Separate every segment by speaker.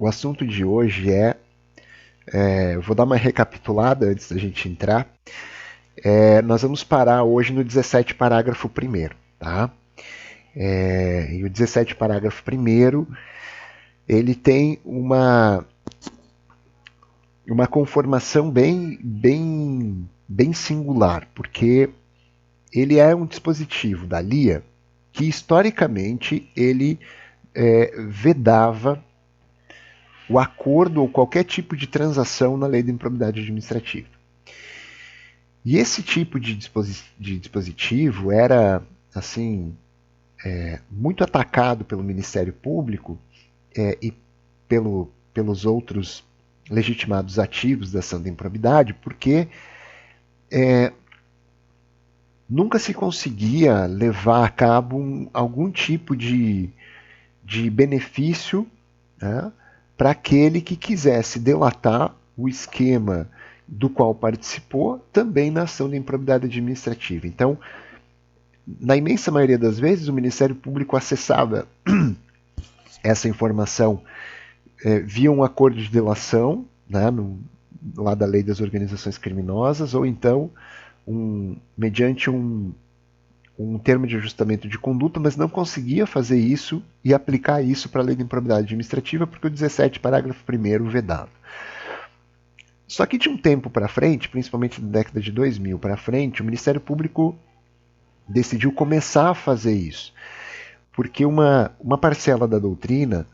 Speaker 1: O assunto de hoje eu vou dar uma recapitulada antes da gente entrar. Nós vamos parar hoje no 17 parágrafo primeiro, tá? E o 17 parágrafo primeiro, ele tem uma conformação bem singular, porque ele é um dispositivo da LIA que historicamente ele vedava o acordo ou qualquer tipo de transação na lei da improbidade administrativa. E esse tipo de dispositivo era assim muito atacado pelo Ministério Público e pelos outros legitimados ativos da ação da improbidade, porque nunca se conseguia levar a cabo algum tipo de benefício, né, para aquele que quisesse delatar o esquema do qual participou também na ação de improbidade administrativa. Então, na imensa maioria das vezes, o Ministério Público acessava essa informação via um acordo de delação, né, lá da lei das organizações criminosas, ou então mediante um termo de ajustamento de conduta, mas não conseguia fazer isso e aplicar isso para a lei de improbidade administrativa, porque o 17, parágrafo 1º, vedava. Só que de um tempo para frente, principalmente da década de 2000 para frente, o Ministério Público decidiu começar a fazer isso, porque uma parcela da doutrina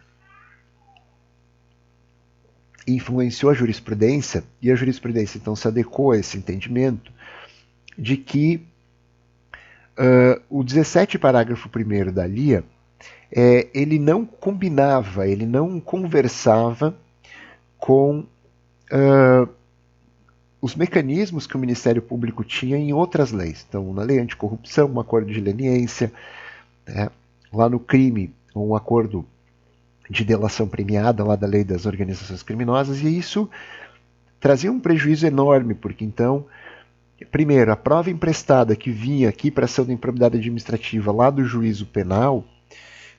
Speaker 1: influenciou a jurisprudência, e a jurisprudência então se adequou a esse entendimento de que o 17 parágrafo 1º da LIA ele não combinava, ele não conversava com os mecanismos que o Ministério Público tinha em outras leis. Então, na lei anticorrupção, um acordo de leniência, né? Lá no crime, um acordo de delação premiada, lá da lei das organizações criminosas, e isso trazia um prejuízo enorme, porque então, primeiro, a prova emprestada que vinha aqui para a ação de improbidade administrativa lá do juízo penal,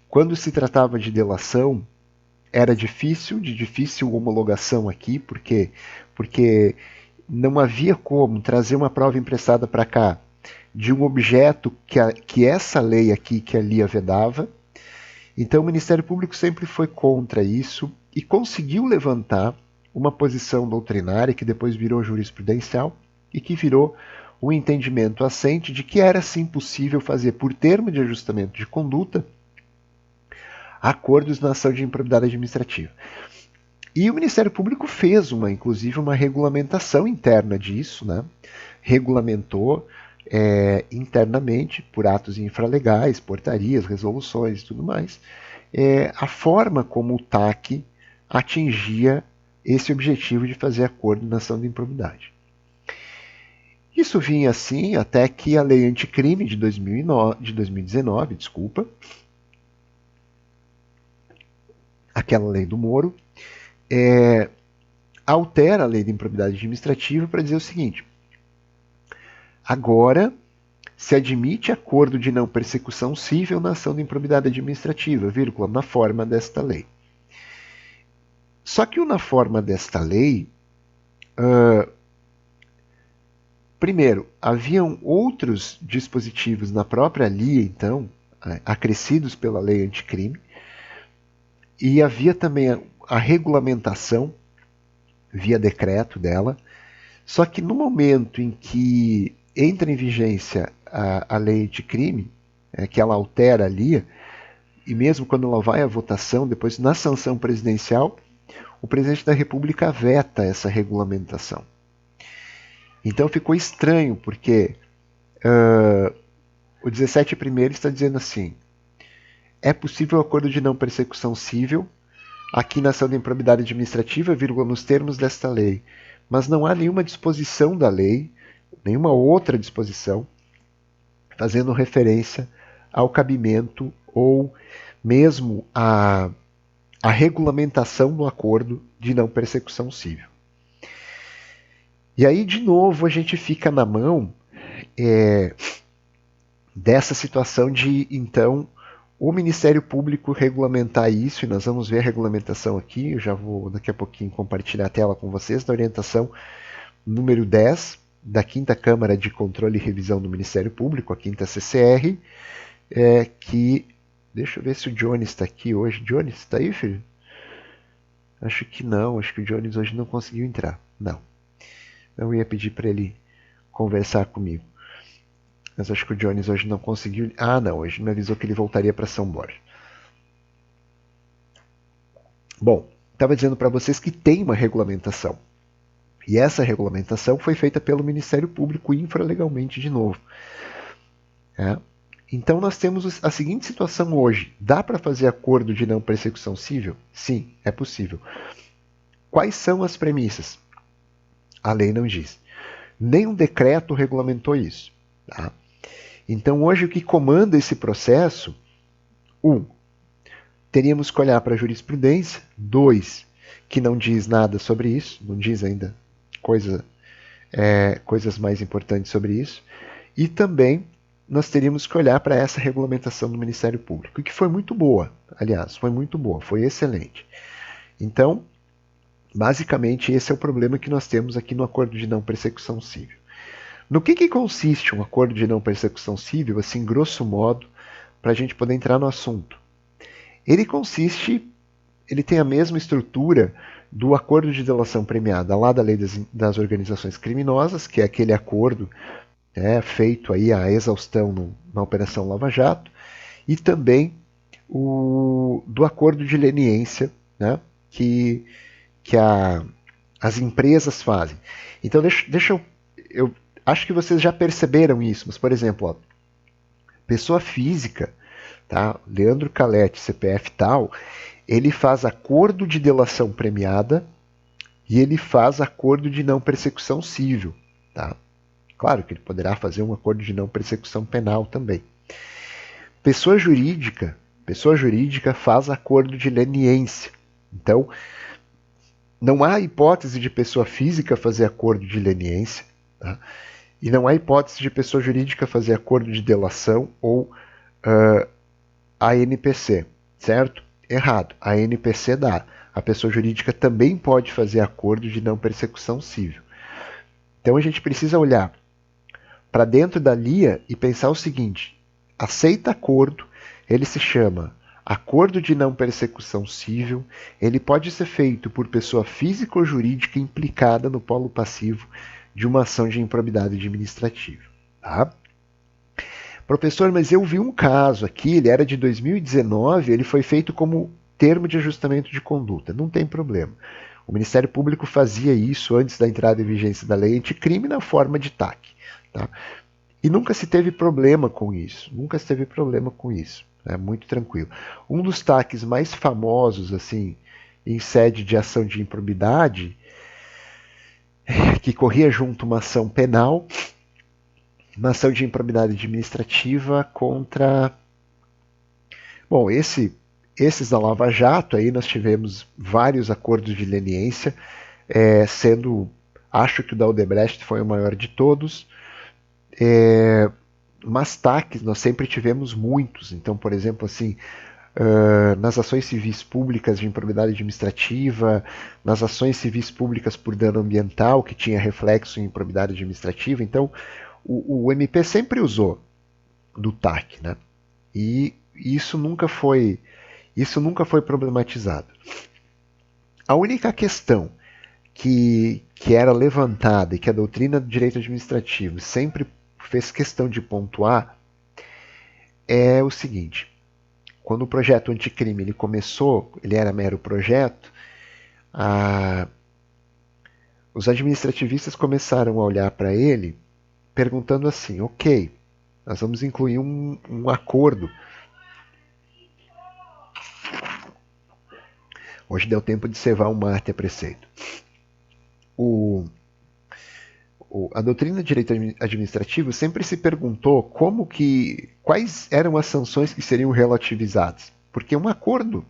Speaker 1: quando se tratava de delação, era de difícil homologação aqui, porque não havia como trazer uma prova emprestada para cá de um objeto que essa lei aqui, que a LIA vedava. Então o Ministério Público sempre foi contra isso e conseguiu levantar uma posição doutrinária que depois virou jurisprudencial e que virou o entendimento assente de que era sim possível fazer, por termo de ajustamento de conduta, acordos na ação de improbidade administrativa. E o Ministério Público fez inclusive uma regulamentação interna disso, né? Regulamentou internamente, por atos infralegais, portarias, resoluções e tudo mais, a forma como o TAC atingia esse objetivo de fazer acordo na ação de improbidade. Isso vinha assim até que a lei anticrime de 2019, aquela lei do Moro, altera a lei de improbidade administrativa para dizer o seguinte: agora se admite acordo de não persecução cível na ação de improbidade administrativa, na forma desta lei. Só que na forma desta lei, primeiro, haviam outros dispositivos na própria LIA, então, acrescidos pela lei anticrime, e havia também a regulamentação via decreto dela, só que no momento em que entra em vigência a lei anticrime, que ela altera a LIA, e mesmo quando ela vai à votação, depois na sanção presidencial, o presidente da República veta essa regulamentação. Então ficou estranho, porque o 17º está dizendo assim: é possível acordo de não persecução cível aqui na ação de improbidade administrativa, nos termos desta lei, mas não há nenhuma disposição da lei, nenhuma outra disposição, fazendo referência ao cabimento ou mesmo a regulamentação do acordo de não persecução cível. E aí, de novo, a gente fica na mão dessa situação de, então, o Ministério Público regulamentar isso, e nós vamos ver a regulamentação aqui, eu já vou daqui a pouquinho compartilhar a tela com vocês, da orientação número 10 da 5ª Câmara de Controle e Revisão do Ministério Público, a 5ª CCR, que... Deixa eu ver se o Jones está aqui hoje. Jones, está aí, filho? Acho que não, acho que o Jones hoje não conseguiu entrar. Não. Eu ia pedir para ele conversar comigo. Mas acho que o Jones hoje não conseguiu. Ah, não, hoje me avisou que ele voltaria para São Borja. Bom, estava dizendo para vocês que tem uma regulamentação. E essa regulamentação foi feita pelo Ministério Público infralegalmente de novo. Então nós temos a seguinte situação hoje. Dá para fazer acordo de não persecução civil? Sim, é possível. Quais são as premissas? A lei não diz. Nenhum decreto regulamentou isso. Tá? Então hoje o que comanda esse processo, 1. Teríamos que olhar para a jurisprudência. 2. Que não diz nada sobre isso, não diz ainda coisas mais importantes sobre isso. E também nós teríamos que olhar para essa regulamentação do Ministério Público, que foi muito boa, aliás, foi muito boa, foi excelente. Então, basicamente, esse é o problema que nós temos aqui no Acordo de Não Persecução Civil. No que consiste um Acordo de Não Persecução Civil, assim, grosso modo, para a gente poder entrar no assunto? Ele tem a mesma estrutura do Acordo de Delação Premiada, lá da Lei das Organizações Criminosas, que é aquele acordo feito aí a exaustão na Operação Lava Jato, e também do acordo de leniência, né, que as empresas fazem. Então, eu acho que vocês já perceberam isso, mas, por exemplo, pessoa física, tá, Leandro Calete, CPF tal, ele faz acordo de delação premiada e ele faz acordo de não persecução civil, tá? Claro que ele poderá fazer um acordo de não persecução penal também. Pessoa jurídica faz acordo de leniência. Então, não há hipótese de pessoa física fazer acordo de leniência, tá? E não há hipótese de pessoa jurídica fazer acordo de delação ou ANPC, certo? Errado. A ANPC dá. A pessoa jurídica também pode fazer acordo de não persecução civil. Então a gente precisa olhar para dentro da LIA e pensar o seguinte: aceita acordo, ele se chama acordo de não persecução civil, ele pode ser feito por pessoa física ou jurídica implicada no polo passivo de uma ação de improbidade administrativa. Tá? Professor, mas eu vi um caso aqui, ele era de 2019, ele foi feito como termo de ajustamento de conduta. Não tem problema. O Ministério Público fazia isso antes da entrada em vigência da lei anticrime na forma de TAC. Tá? E nunca se teve problema com isso. Nunca se teve problema com isso. É muito tranquilo. Um dos TACs mais famosos, assim, em sede de ação de improbidade, que corria junto uma ação penal, uma ação de improbidade administrativa contra... Bom, esses da Lava Jato, aí nós tivemos vários acordos de leniência, acho que o da Odebrecht foi o maior de todos, mas TACs nós sempre tivemos muitos. Então, por exemplo, assim, nas ações civis públicas de improbidade administrativa, nas ações civis públicas por dano ambiental, que tinha reflexo em improbidade administrativa. Então, o MP sempre usou do TAC, né? E isso nunca foi problematizado. A única questão que era levantada e que a doutrina do direito administrativo sempre fez questão de pontuar é o seguinte: quando o projeto anticrime ele começou, ele era mero projeto, os administrativistas começaram a olhar para ele perguntando assim: ok, nós vamos incluir um acordo. Hoje deu tempo de cevar um mate a preceito. A doutrina do direito administrativo sempre se perguntou quais eram as sanções que seriam relativizadas. Porque um acordo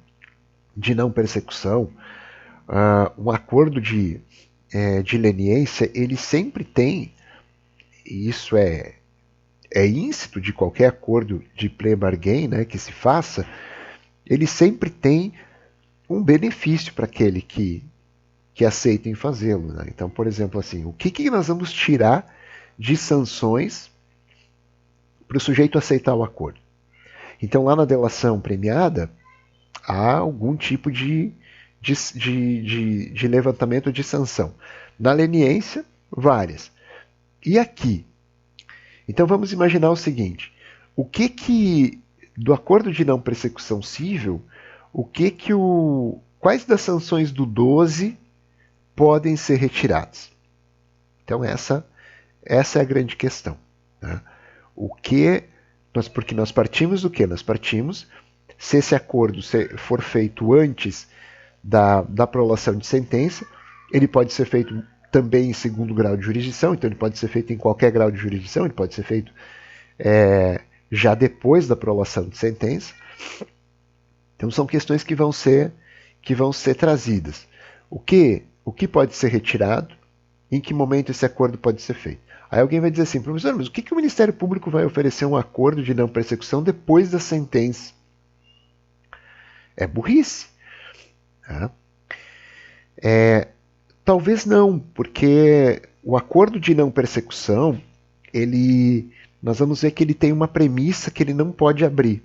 Speaker 1: de não persecução, um acordo de leniência, ele sempre tem, e isso é é íncito de qualquer acordo de plea bargain, né, que se faça, ele sempre tem um benefício para aquele que aceitem fazê-lo. Né? Então, por exemplo, assim, o que nós vamos tirar de sanções para o sujeito aceitar o acordo? Então, lá na delação premiada, há algum tipo de levantamento de sanção. Na leniência, várias. E aqui? Então vamos imaginar o seguinte: o que do acordo de não persecução civil, quais das sanções do 12 podem ser retiradas? Então essa é a grande questão. Né? Porque nós partimos do que? Nós partimos se esse acordo for feito antes da prolação de sentença, ele pode ser feito também em segundo grau de jurisdição, então ele pode ser feito em qualquer grau de jurisdição, ele pode ser feito já depois da prolação de sentença. Então são questões que vão ser trazidas. O que pode ser retirado? Em que momento esse acordo pode ser feito? Aí alguém vai dizer assim, professor, mas o que o Ministério Público vai oferecer um acordo de não persecução depois da sentença? É burrice. Tá? Talvez não, porque o acordo de não persecução, nós vamos ver que ele tem uma premissa que ele não pode abrir.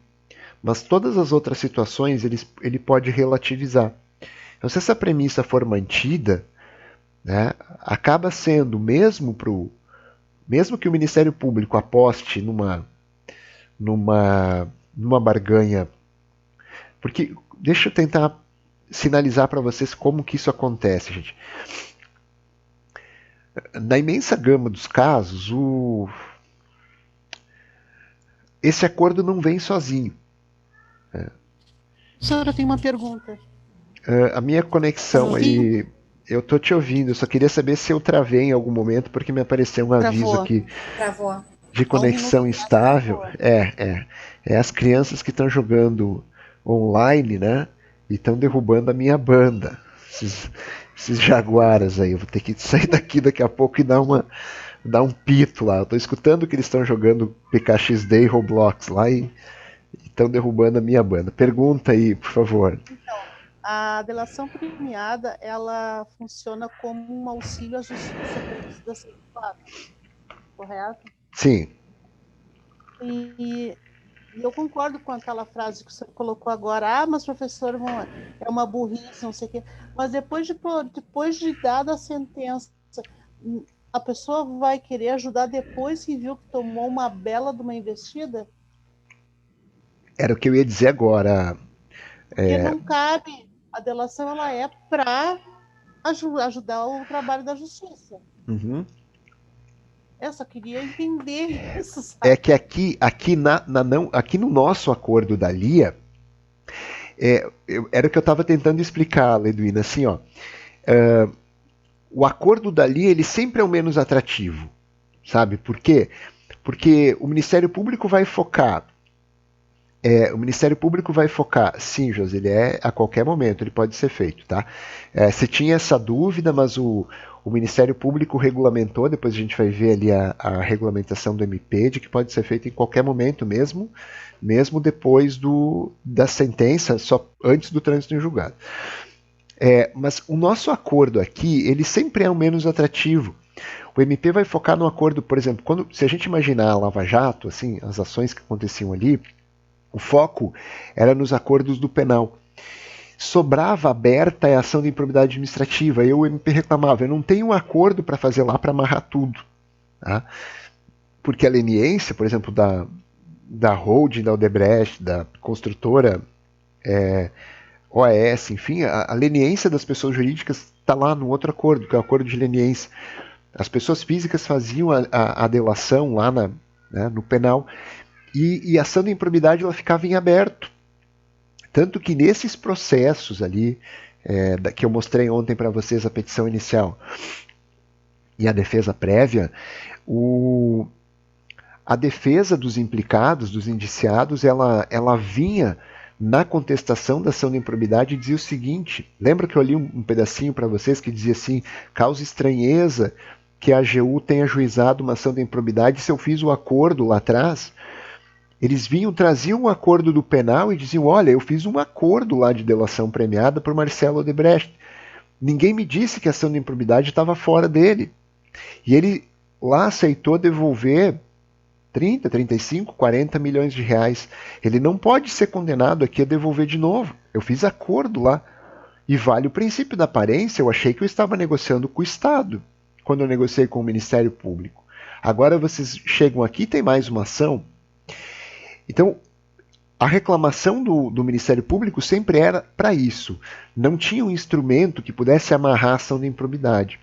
Speaker 1: Mas todas as outras situações ele pode relativizar. Então, se essa premissa for mantida, né, acaba sendo, mesmo que o Ministério Público aposte numa barganha. Porque, deixa eu tentar sinalizar para vocês como que isso acontece, gente. Na imensa gama dos casos, esse acordo não vem sozinho.
Speaker 2: Professor, eu tenho uma pergunta.
Speaker 1: A minha conexão aí, eu tô te ouvindo, eu só queria saber se eu travei em algum momento, porque me apareceu um aviso aqui de conexão instável. É as crianças que estão jogando online, né? E estão derrubando a minha banda. Esses jaguaras aí. Eu vou ter que sair daqui a pouco e dar um pito lá. Eu tô escutando que eles estão jogando PKXD e Roblox lá e estão derrubando a minha banda. Pergunta aí, por favor.
Speaker 2: Então, a delação premiada, ela funciona como um auxílio à justiça prevista assim, correto?
Speaker 1: Sim.
Speaker 2: E eu concordo com aquela frase que você colocou agora, mas professor, é uma burrice, não sei o quê. Mas depois de dada a sentença, a pessoa vai querer ajudar depois que viu que tomou uma bela de uma investida?
Speaker 1: Era o que eu ia dizer agora.
Speaker 2: Porque não cabe. A delação ela é para ajudar o trabalho da justiça.
Speaker 1: Uhum.
Speaker 2: Eu só queria entender isso, sabe?
Speaker 1: É que aqui no nosso acordo da LIA, era o que eu estava tentando explicar, Leduína, assim, ó. O acordo da LIA, ele sempre é o menos atrativo, sabe? Por quê? Porque o Ministério Público vai focar. Sim, José, ele a qualquer momento, ele pode ser feito, tá? Você tinha essa dúvida, mas o Ministério Público regulamentou, depois a gente vai ver ali a regulamentação do MP, de que pode ser feito em qualquer momento, mesmo depois da sentença, só antes do trânsito em julgado. Mas o nosso acordo aqui, ele sempre é o menos atrativo. O MP vai focar no acordo, por exemplo, se a gente imaginar a Lava Jato, assim, as ações que aconteciam ali, o foco era nos acordos do penal. Sobrava aberta a ação de improbidade administrativa. E o MP reclamava, eu não tenho um acordo para fazer lá para amarrar tudo. Tá? Porque a leniência, por exemplo, da holding, da Odebrecht, da construtora OAS, enfim, a leniência das pessoas jurídicas está lá no outro acordo, que é o acordo de leniência. As pessoas físicas faziam a delação lá no penal. E a ação de improbidade ela ficava em aberto. Tanto que nesses processos ali, que eu mostrei ontem para vocês, a petição inicial e a defesa prévia, a defesa dos implicados, dos indiciados, ela vinha na contestação da ação de improbidade e dizia o seguinte, lembra que eu li um pedacinho para vocês que dizia assim, causa estranheza que a AGU tenha ajuizado uma ação de improbidade se eu fiz o acordo lá atrás. Eles traziam um acordo do penal e diziam, olha, eu fiz um acordo lá de delação premiada para o Marcelo Odebrecht. Ninguém me disse que a ação de improbidade estava fora dele. E ele lá aceitou devolver 30, 35, 40 milhões de reais. Ele não pode ser condenado aqui a devolver de novo. Eu fiz acordo lá. E vale o princípio da aparência, eu achei que eu estava negociando com o Estado, quando eu negociei com o Ministério Público. Agora vocês chegam aqui e tem mais uma ação. Então, a reclamação do Ministério Público sempre era para isso. Não tinha um instrumento que pudesse amarrar a ação de improbidade.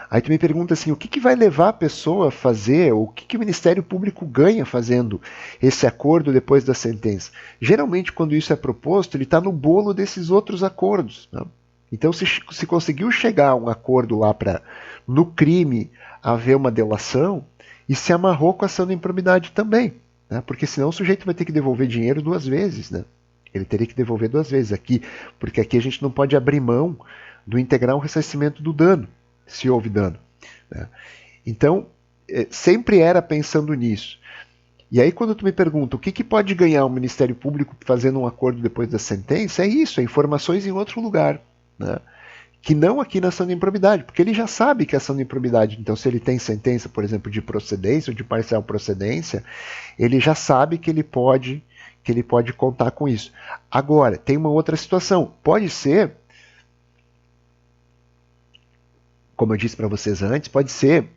Speaker 1: Aí tu me pergunta assim, o que vai levar a pessoa a fazer, ou o que o Ministério Público ganha fazendo esse acordo depois da sentença? Geralmente, quando isso é proposto, ele está no bolo desses outros acordos. Né? Então, se conseguiu chegar a um acordo lá para, no crime, haver uma delação, e se amarrou com a ação de improbidade também. Né? Porque senão o sujeito vai ter que devolver dinheiro 2 vezes. Né? Ele teria que devolver 2 vezes aqui, porque aqui a gente não pode abrir mão do integral ressarcimento do dano, se houve dano. Né? Então, sempre era pensando nisso. E aí, quando tu me pergunta o que pode ganhar o Ministério Público fazendo um acordo depois da sentença, é isso, é informações em outro lugar. Né? Que não aqui na ação de improbidade, porque ele já sabe que a ação de improbidade, então se ele tem sentença, por exemplo, de procedência ou de parcial procedência, ele já sabe que ele pode contar com isso. Agora, tem uma outra situação. Pode ser, como eu disse para vocês antes, pode ser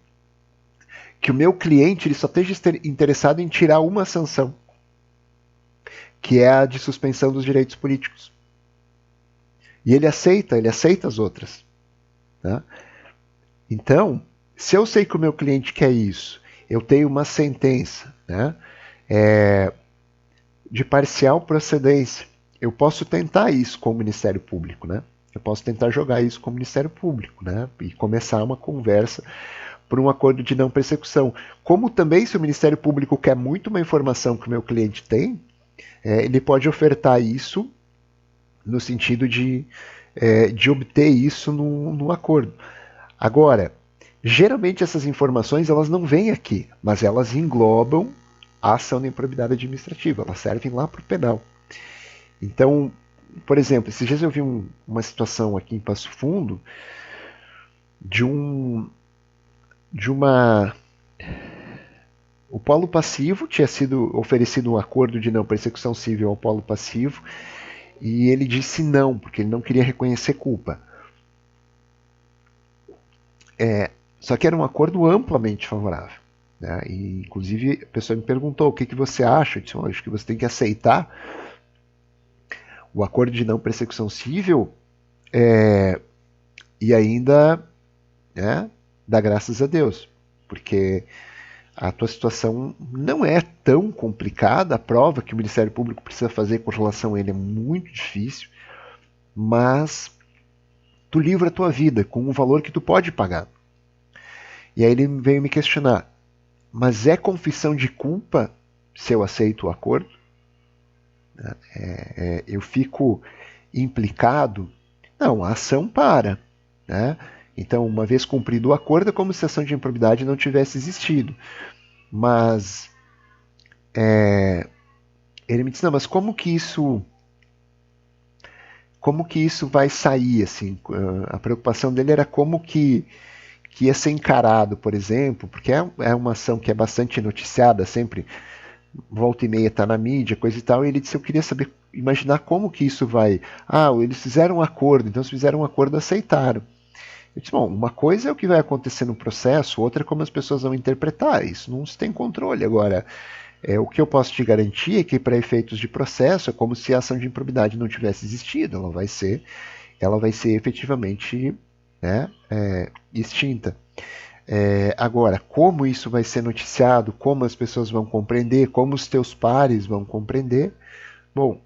Speaker 1: que o meu cliente ele só esteja interessado em tirar uma sanção, que é a de suspensão dos direitos políticos. E ele aceita as outras. Tá? Então, se eu sei que o meu cliente quer isso, eu tenho uma sentença, né, de parcial procedência, eu posso tentar isso com o Ministério Público, né? Eu posso tentar jogar isso com o Ministério Público, né? E começar uma conversa por um acordo de não persecução. Como também, se o Ministério Público quer muito uma informação que o meu cliente tem, ele pode ofertar isso no sentido de obter isso no acordo. Agora, geralmente essas informações elas não vêm aqui, mas elas englobam a ação de improbidade administrativa, elas servem lá para o penal. Então, por exemplo, esses dias eu vi uma situação aqui em Passo Fundo o polo passivo tinha sido oferecido um acordo de não persecução civil ao polo passivo e ele disse não, porque ele não queria reconhecer culpa. Só que era um acordo amplamente favorável. Né? E, inclusive, a pessoa me perguntou o que você acha. Eu disse, acho que você tem que aceitar o acordo de não persecução civil e ainda dar graças a Deus, porque a tua situação não é tão complicada, a prova que o Ministério Público precisa fazer com relação a ele é muito difícil, mas tu livra a tua vida com um valor que tu pode pagar. E aí ele veio me questionar, mas é confissão de culpa se eu aceito o acordo? Eu fico implicado? Não, a ação para. Né? Então, uma vez cumprido o acordo, é como se a ação de improbidade não tivesse existido. Mas ele me disse, não, mas como que isso vai sair? Assim? A preocupação dele era como que ia ser encarado, por exemplo, porque é uma ação que é bastante noticiada, sempre volta e meia está na mídia, coisa e tal, e ele disse, eu queria saber, imaginar como que isso vai... eles fizeram um acordo, então se fizeram um acordo, aceitaram. Eu disse, bom, uma coisa é o que vai acontecer no processo, outra é como as pessoas vão interpretar, isso não se tem controle. Agora, o que eu posso te garantir é que para efeitos de processo é como se a ação de improbidade não tivesse existido, ela vai ser efetivamente extinta. Agora, como isso vai ser noticiado, como as pessoas vão compreender, como os teus pares vão compreender, bom,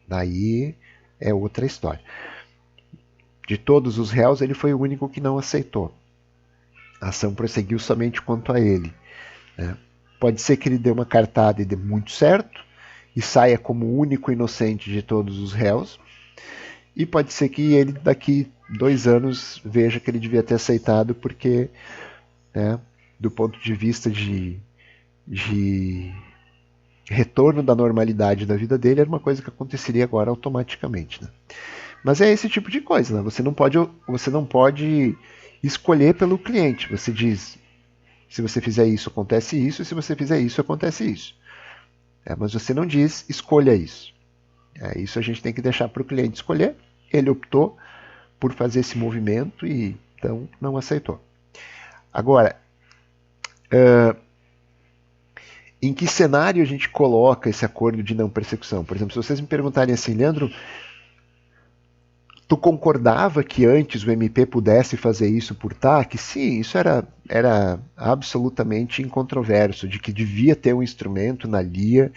Speaker 1: daí é outra história. De todos os réus, ele foi o único que não aceitou. A ação prosseguiu somente quanto a ele. Né? Pode ser que ele dê uma cartada e dê muito certo, e saia como o único inocente de todos os réus, e pode ser que ele daqui 2 anos veja que ele devia ter aceitado porque, né, do ponto de vista de retorno da normalidade da vida dele, era uma coisa que aconteceria agora automaticamente. Né? Mas é esse tipo de coisa, né? Você não pode escolher pelo cliente. Você diz, se você fizer isso, acontece isso, e se você fizer isso, acontece isso. Mas você não diz, escolha isso. Isso a gente tem que deixar para o cliente escolher. Ele optou por fazer esse movimento e então não aceitou. Agora, em que cenário a gente coloca esse acordo de não persecução? Por exemplo, se vocês me perguntarem assim, Leandro, tu concordava que antes o MP pudesse fazer isso por TAC? Sim, isso era absolutamente incontroverso, de que devia ter um instrumento na LIA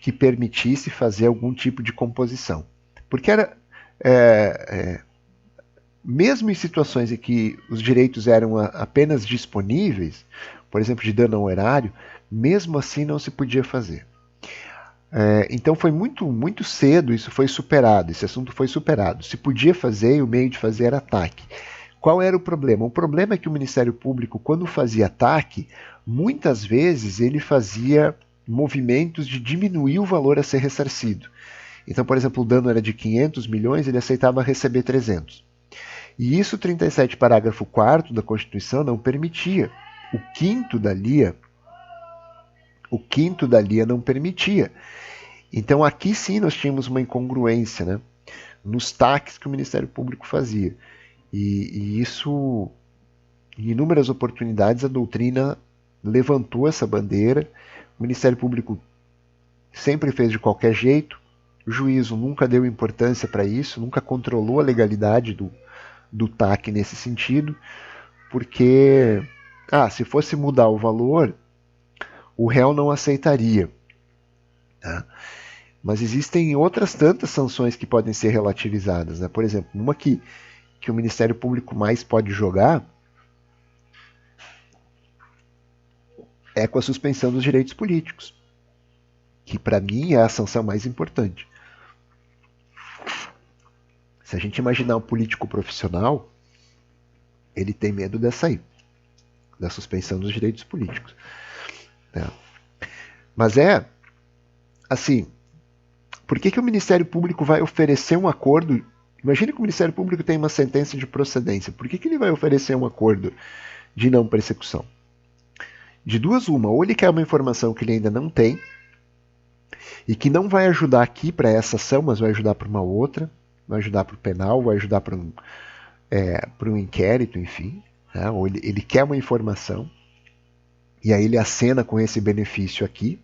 Speaker 1: que permitisse fazer algum tipo de composição. Porque era... mesmo em situações em que os direitos eram apenas disponíveis, por exemplo, de dano ao erário, mesmo assim não se podia fazer. Então foi muito cedo, isso foi superado, esse assunto foi superado. Se podia fazer e o meio de fazer era ataque. Qual era o problema? O problema é que o Ministério Público, quando fazia ataque, muitas vezes ele fazia movimentos de diminuir o valor a ser ressarcido. Então, por exemplo, o dano era de 500 milhões, ele aceitava receber 300. E isso o 37, parágrafo 4º da Constituição não permitia. O quinto da LIA não permitia. Então aqui sim nós tínhamos uma incongruência, né, nos TACs que o Ministério Público fazia. E isso, em inúmeras oportunidades, a doutrina levantou essa bandeira. O Ministério Público sempre fez de qualquer jeito. O juízo nunca deu importância para isso, nunca controlou a legalidade do TAC nesse sentido, porque se fosse mudar o valor, o réu não aceitaria. Tá? Mas existem outras tantas sanções que podem ser relativizadas. Né? Por exemplo, uma que o Ministério Público mais pode jogar é com a suspensão dos direitos políticos, que para mim é a sanção mais importante. Se a gente imaginar um político profissional, ele tem medo dessa aí, da suspensão dos direitos políticos. Né? Mas assim, por que o Ministério Público vai oferecer um acordo? Imagine que o Ministério Público tem uma sentença de procedência. Por que ele vai oferecer um acordo de não persecução? De duas uma, ou ele quer uma informação que ele ainda não tem e que não vai ajudar aqui para essa ação, mas vai ajudar para uma outra, vai ajudar para o penal, vai ajudar para um inquérito, enfim. Né? Ou ele quer uma informação e aí ele acena com esse benefício aqui,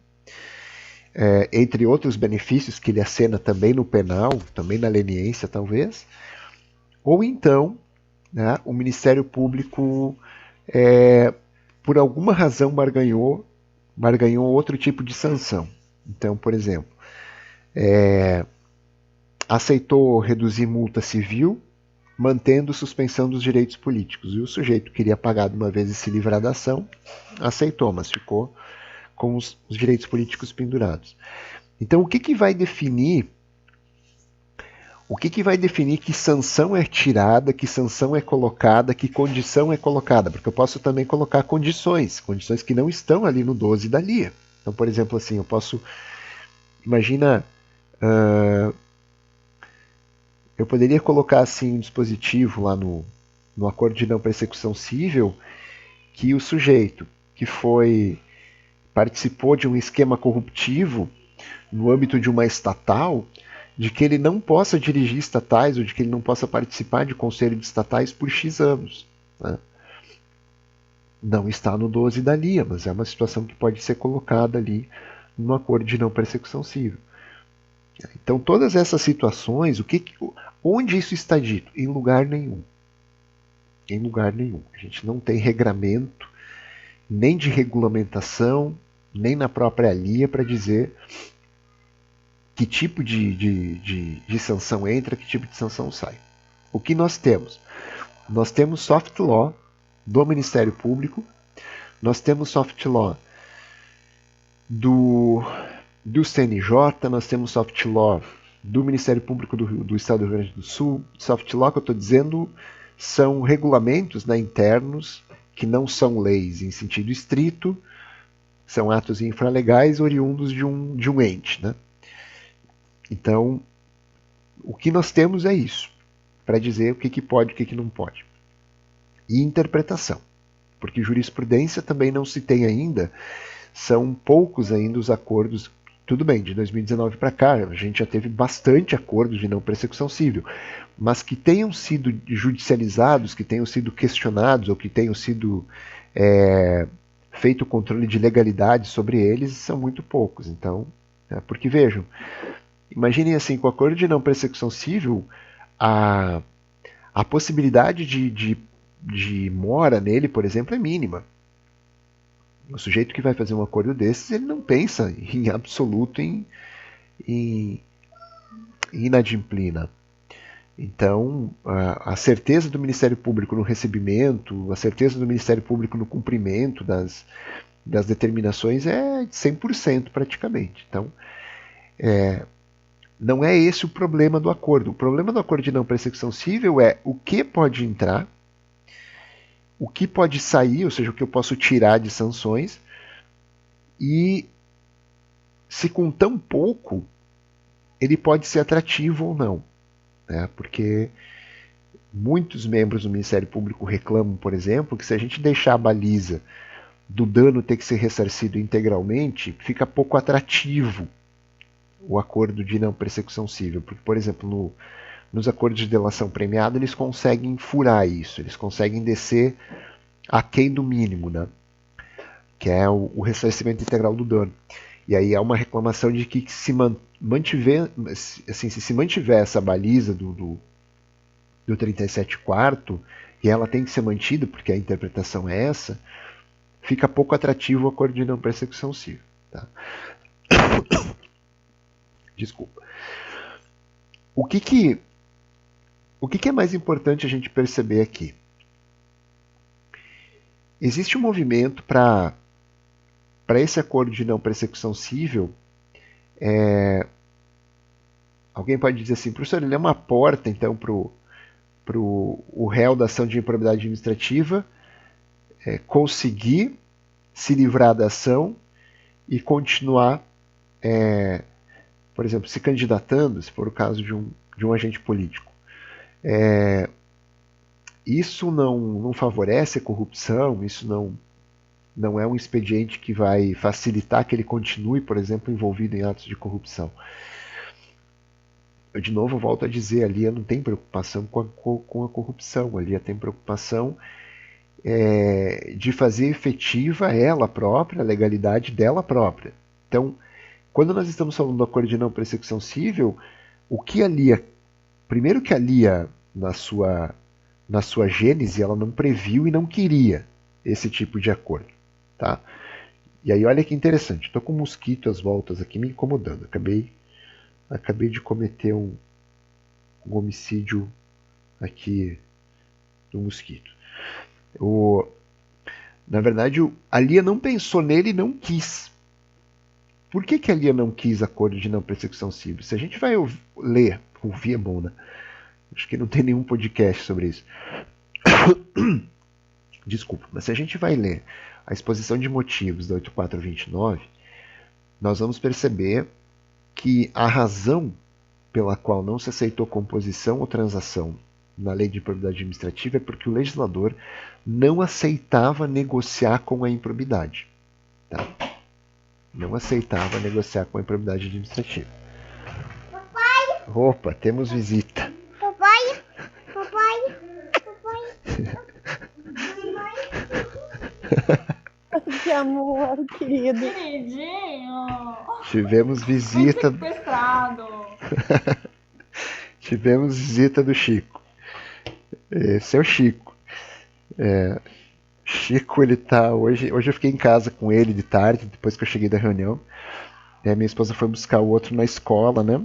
Speaker 1: entre outros benefícios que ele acena também no penal, também na leniência talvez. Ou então, né, o Ministério Público, por alguma razão, barganhou outro tipo de sanção. Então, por exemplo, aceitou reduzir multa civil, mantendo suspensão dos direitos políticos. E o sujeito queria pagar de uma vez e se livrar da ação, aceitou, mas ficou com os direitos políticos pendurados. Então, o que vai definir que sanção é tirada, que sanção é colocada, que condição é colocada? Porque eu posso também colocar condições que não estão ali no 12 da LIA. Então, por exemplo, assim, eu posso... Imagina... eu poderia colocar assim um dispositivo lá no acordo de não persecução civil que o sujeito que participou de um esquema corruptivo no âmbito de uma estatal, de que ele não possa dirigir estatais ou de que ele não possa participar de conselho de estatais por X anos. Né? Não está no 12 da LIA, mas é uma situação que pode ser colocada ali no acordo de não persecução civil. Então, todas essas situações, onde isso está dito? Em lugar nenhum. Em lugar nenhum. A gente não tem regramento, nem de regulamentação, nem na própria LIA para dizer que tipo de sanção entra, que tipo de sanção sai. O que nós temos? Nós temos soft law do Ministério Público, nós temos soft law do CNJ, nós temos soft law do Ministério Público do Estado do Rio Grande do Sul. Soft law que eu estou dizendo são regulamentos, né, internos, que não são leis em sentido estrito, são atos infralegais oriundos de um ente. Né? Então, o que nós temos é isso, para dizer o que pode e o que não pode. E interpretação, porque jurisprudência também não se tem ainda, são poucos ainda os acordos. Tudo bem, de 2019 para cá, a gente já teve bastante acordos de não persecução civil, mas que tenham sido judicializados, que tenham sido questionados ou que tenham sido feito o controle de legalidade sobre eles, são muito poucos. Então, porque vejam, imaginem assim, com o acordo de não persecução civil, a possibilidade de mora nele, por exemplo, é mínima. O sujeito que vai fazer um acordo desses, ele não pensa em absoluto em inadimplina. Então, a certeza do Ministério Público no recebimento, a certeza do Ministério Público no cumprimento das determinações é de 100% praticamente. Então, não é esse o problema do acordo. O problema do acordo de não persecução civil é o que pode entrar, o que pode sair, ou seja, o que eu posso tirar de sanções, e se com tão pouco ele pode ser atrativo ou não. Né? Porque muitos membros do Ministério Público reclamam, por exemplo, que se a gente deixar a baliza do dano ter que ser ressarcido integralmente, fica pouco atrativo o acordo de não persecução civil. Porque, por exemplo, nos acordos de delação premiada, eles conseguem furar isso, eles conseguem descer aquém do mínimo, né? Que é o ressarcimento integral do dano. E aí há uma reclamação de que se mantiver, assim, se mantiver essa baliza do 37/4, e ela tem que ser mantida, porque a interpretação é essa, fica pouco atrativo o acordo de não persecução civil. Tá? Desculpa. O que é mais importante a gente perceber aqui? Existe um movimento para esse acordo de não persecução civil. Alguém pode dizer assim, professor, ele é uma porta então para o réu da ação de improbidade administrativa conseguir se livrar da ação e continuar, por exemplo, se candidatando, se for o caso de um agente político. Isso não favorece a corrupção, isso não é um expediente que vai facilitar que ele continue, por exemplo, envolvido em atos de corrupção. Eu, de novo, volto a dizer, a Lia não tem preocupação com a corrupção, a Lia tem preocupação de fazer efetiva ela própria, a legalidade dela própria. Então, quando nós estamos falando do acordo de não persecução civil, o que a Lia... Primeiro que a Lia, na sua gênese, ela não previu e não queria esse tipo de acordo. Tá? E aí olha que interessante, estou com um mosquito às voltas aqui me incomodando. Acabei de cometer um homicídio aqui do mosquito. Na verdade, a Lia não pensou nele e não quis. Por que a Lia não quis acordo de não persecução civil? Se a gente vai ouvir é bom, né? Acho que não tem nenhum podcast sobre isso. Desculpa, mas se a gente vai ler a exposição de motivos da 8429, nós vamos perceber que a razão pela qual não se aceitou composição ou transação na lei de improbidade administrativa é porque o legislador não aceitava negociar com a improbidade. Tá? Não aceitava negociar com a improbidade administrativa. Papai! Opa, temos visita. Papai!
Speaker 2: Que amor, querido.
Speaker 3: Queridinho.
Speaker 1: Tivemos visita.
Speaker 3: Sequestrado.
Speaker 1: Tivemos visita do Chico. Esse é o Chico. Chico, ele tá hoje eu fiquei em casa com ele de tarde, depois que eu cheguei da reunião. Minha esposa foi buscar o outro na escola, né?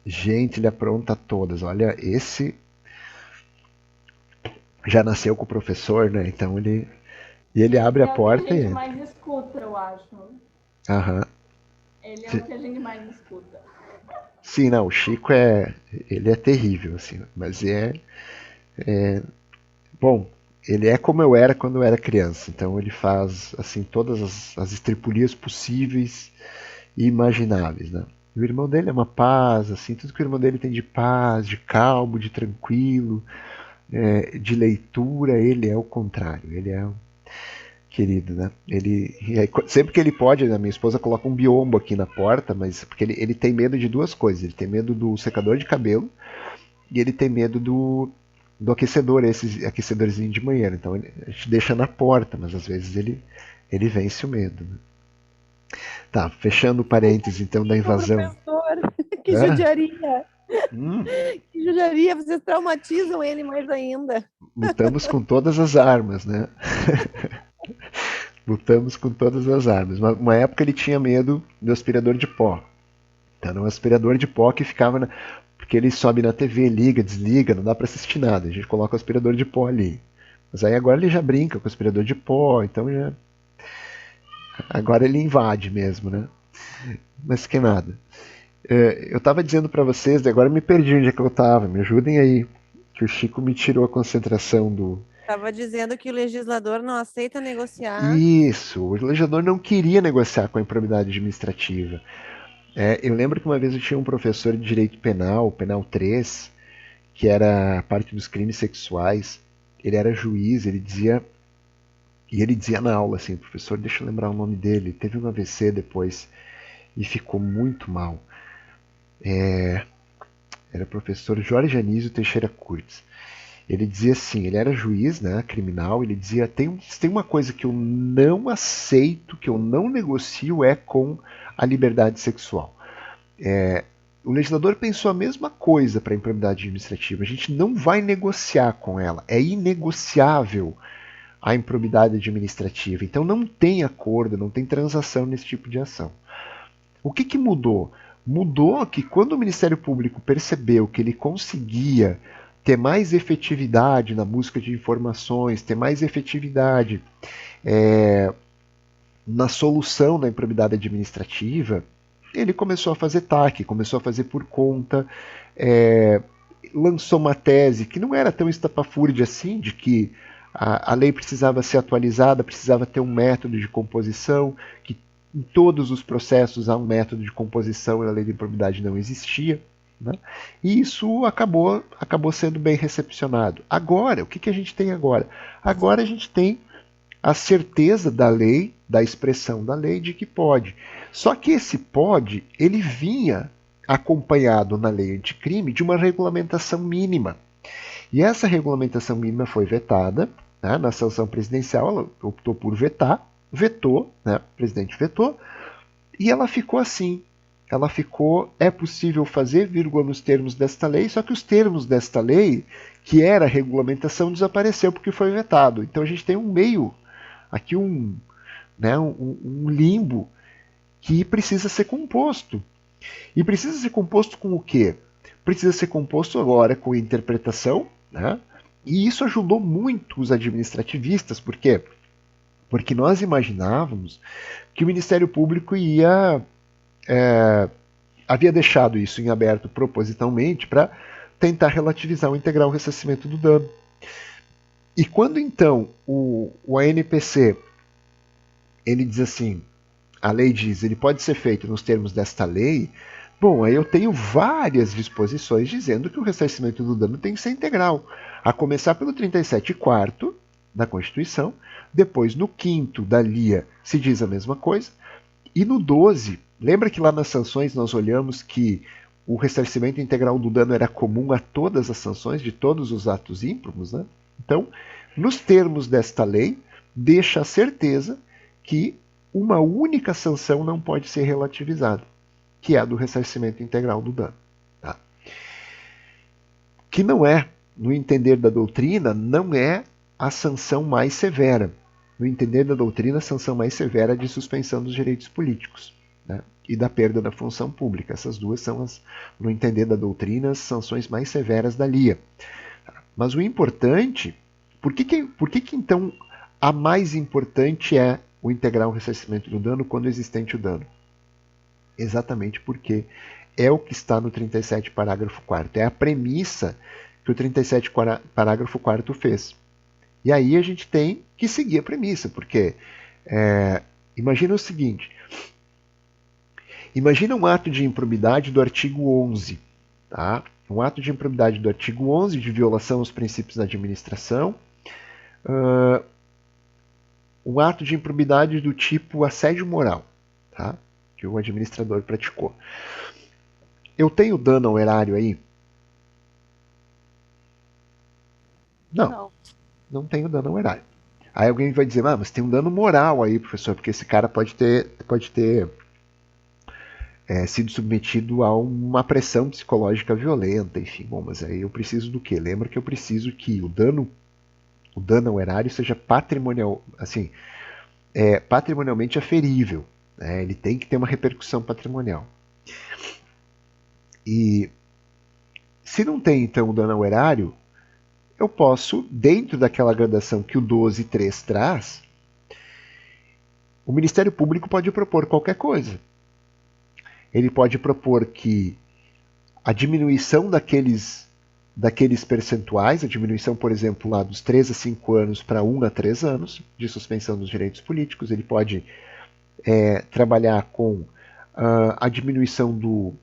Speaker 1: Gente, ele apronta todas. Olha, esse já nasceu com o professor, né? Então ele abre a porta
Speaker 3: e...
Speaker 1: Ele
Speaker 3: é o que a gente mais escuta, eu acho.
Speaker 1: Aham.
Speaker 3: Ele é o que a gente mais escuta.
Speaker 1: Sim, não, o Chico ele é terrível, assim, mas bom, ele é como eu era quando eu era criança, então ele faz, assim, todas as estripulias possíveis e imagináveis, né? E o irmão dele é uma paz, assim, tudo que o irmão dele tem de paz, de calmo, de tranquilo, de leitura, ele é o contrário, ele é um querido, né? E aí, sempre que ele pode, a minha esposa coloca um biombo aqui na porta, mas porque ele tem medo de duas coisas, ele tem medo do secador de cabelo e ele tem medo do aquecedor, esses aquecedorzinhos de banheiro. Então a gente deixa na porta, mas às vezes ele vence o medo. Né? Tá, fechando o parênteses então da
Speaker 4: Ô,
Speaker 1: invasão.
Speaker 4: professor, que
Speaker 1: Ah,
Speaker 4: judiaria.
Speaker 1: hum,
Speaker 4: Que judiaria, vocês traumatizam ele mais ainda.
Speaker 1: lutamos com todas as armas, né? Lutamos com todas as armas. Uma época ele tinha medo do aspirador de pó. Era um aspirador de pó que ficava porque ele sobe na TV, liga, desliga, não dá para assistir nada. A gente coloca o aspirador de pó ali. Mas aí agora ele já brinca com o aspirador de pó, então já agora ele invade mesmo, né? Mas que nada. Eu estava dizendo para vocês, agora me perdi onde é que eu estava. Me ajudem aí, que o Chico me tirou a concentração do.
Speaker 4: Estava dizendo que o legislador não aceita negociar.
Speaker 1: Isso, o legislador não queria negociar com a improbidade administrativa. Eu lembro que uma vez eu tinha um professor de direito penal, penal 3, que era a parte dos crimes sexuais. Ele era juiz, ele dizia na aula assim, professor, deixa eu lembrar o nome dele, teve um AVC depois e ficou muito mal. Era o professor Jorge Anísio Teixeira Curtis. Ele dizia assim, ele era juiz, né, criminal, ele dizia, tem uma coisa que eu não aceito, que eu não negocio, é com a liberdade sexual. O legislador pensou a mesma coisa para a improbidade administrativa. A gente não vai negociar com ela. É inegociável a improbidade administrativa. Então não tem acordo, não tem transação nesse tipo de ação. O que mudou? Mudou que quando o Ministério Público percebeu que ele conseguia ter mais efetividade na busca de informações, ter mais efetividade na solução da improbidade administrativa, ele começou a fazer TAC, começou a fazer por conta, lançou uma tese que não era tão estapafúrdia assim, de que a lei precisava ser atualizada, precisava ter um método de composição, que em todos os processos há um método de composição e a lei de improbidade não existia. Né? E isso acabou sendo bem recepcionado. Agora, o que a gente tem agora? Agora a gente tem a certeza da lei, da expressão da lei, de que pode. Só que esse pode, ele vinha acompanhado na lei anticrime de uma regulamentação mínima. E essa regulamentação mínima foi vetada, né, na sanção presidencial, ela optou por vetar, vetou, né, o presidente vetou, e ela ficou assim. Ela ficou, é possível fazer, vírgula, nos termos desta lei, só que os termos desta lei, que era a regulamentação, desapareceu porque foi vetado. Então a gente tem um meio, aqui um limbo que precisa ser composto. E precisa ser composto com o quê? Precisa ser composto agora com interpretação, né? E isso ajudou muito os administrativistas, por quê? Porque nós imaginávamos que o Ministério Público havia deixado isso em aberto propositalmente para tentar relativizar o integral ressarcimento do dano. E quando então o ANPC ele diz assim, a lei diz, ele pode ser feito nos termos desta lei, bom, aí eu tenho várias disposições dizendo que o ressarcimento do dano tem que ser integral, a começar pelo 37º da Constituição, depois no 5º da LIA se diz a mesma coisa, e no 12, lembra que lá nas sanções nós olhamos que o ressarcimento integral do dano era comum a todas as sanções de todos os atos ímprobos, né? Então, nos termos desta lei, deixa a certeza que uma única sanção não pode ser relativizada, que é a do ressarcimento integral do dano. Tá? Que não é, no entender da doutrina, não é a sanção mais severa. No entender da doutrina, a sanção mais severa é de suspensão dos direitos políticos, né? E da perda da função pública. Essas duas são, no entender da doutrina, as sanções mais severas da LIA. Mas o importante, por que então a mais importante é o integral ressarcimento do dano quando existente o dano? Exatamente porque é o que está no 37, parágrafo 4º. É a premissa que o 37, parágrafo 4º fez. E aí a gente tem que seguir a premissa, porque imagina o seguinte, imagina um ato de improbidade do artigo 11, tá? Um ato de improbidade do artigo 11, de violação aos princípios da administração, um ato de improbidade do tipo assédio moral, tá? Que o administrador praticou. Eu tenho dano ao erário aí? Não tenho dano ao erário. Aí alguém vai dizer, mas tem um dano moral aí, professor, porque esse cara pode ter sido submetido a uma pressão psicológica violenta, enfim. Bom, mas aí eu preciso do quê? Lembra que eu preciso que o dano ao erário seja patrimonialmente aferível. Né? Ele tem que ter uma repercussão patrimonial. E se não tem, então, o dano ao erário, eu posso, dentro daquela gradação que o 12.3 traz, o Ministério Público pode propor qualquer coisa. Ele pode propor que a diminuição daqueles percentuais, a diminuição, por exemplo, lá dos 3 a 5 anos para 1 a 3 anos de suspensão dos direitos políticos, ele pode trabalhar com a diminuição do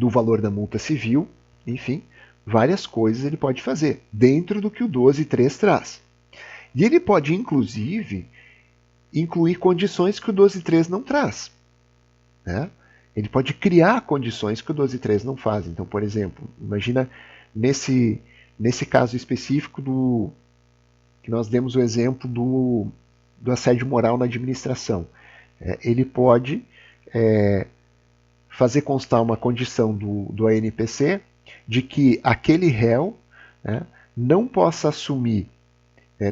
Speaker 1: valor da multa civil, enfim, várias coisas ele pode fazer, dentro do que o 12.3 traz. E ele pode, inclusive, incluir condições que o 12.3 não traz. Né? Ele pode criar condições que o 12.3 não faz. Então, por exemplo, imagina nesse caso específico que nós demos o exemplo do assédio moral na administração. Ele pode fazer constar uma condição do ANPC de que aquele réu, né, não possa assumir,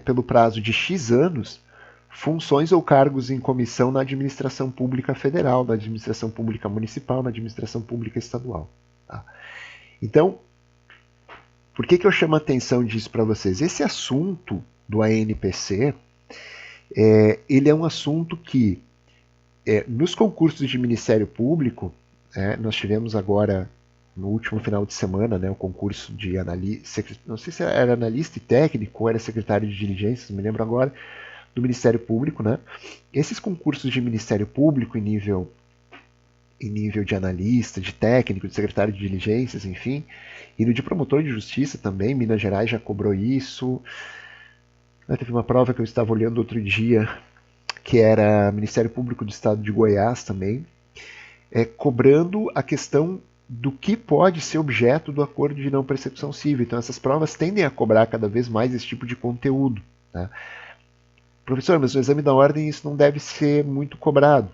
Speaker 1: pelo prazo de X anos, funções ou cargos em comissão na administração pública federal, na administração pública municipal, na administração pública estadual. Tá? Então, por que eu chamo a atenção disso para vocês? Esse assunto do ANPC, ele é um assunto que, nos concursos de Ministério Público, nós tivemos agora, no último final de semana, o concurso de analista, não sei se era analista e técnico ou era secretário de diligências, não me lembro agora, do Ministério Público. Né? Esses concursos de Ministério Público em nível de analista, de técnico, de secretário de diligências, enfim, e no de promotor de justiça também, Minas Gerais já cobrou isso. Teve uma prova que eu estava olhando outro dia, que era Ministério Público do Estado de Goiás também, cobrando a questão do que pode ser objeto do acordo de não persecução civil. Então essas provas tendem a cobrar cada vez mais esse tipo de conteúdo. Né? Professor, mas no exame da ordem isso não deve ser muito cobrado.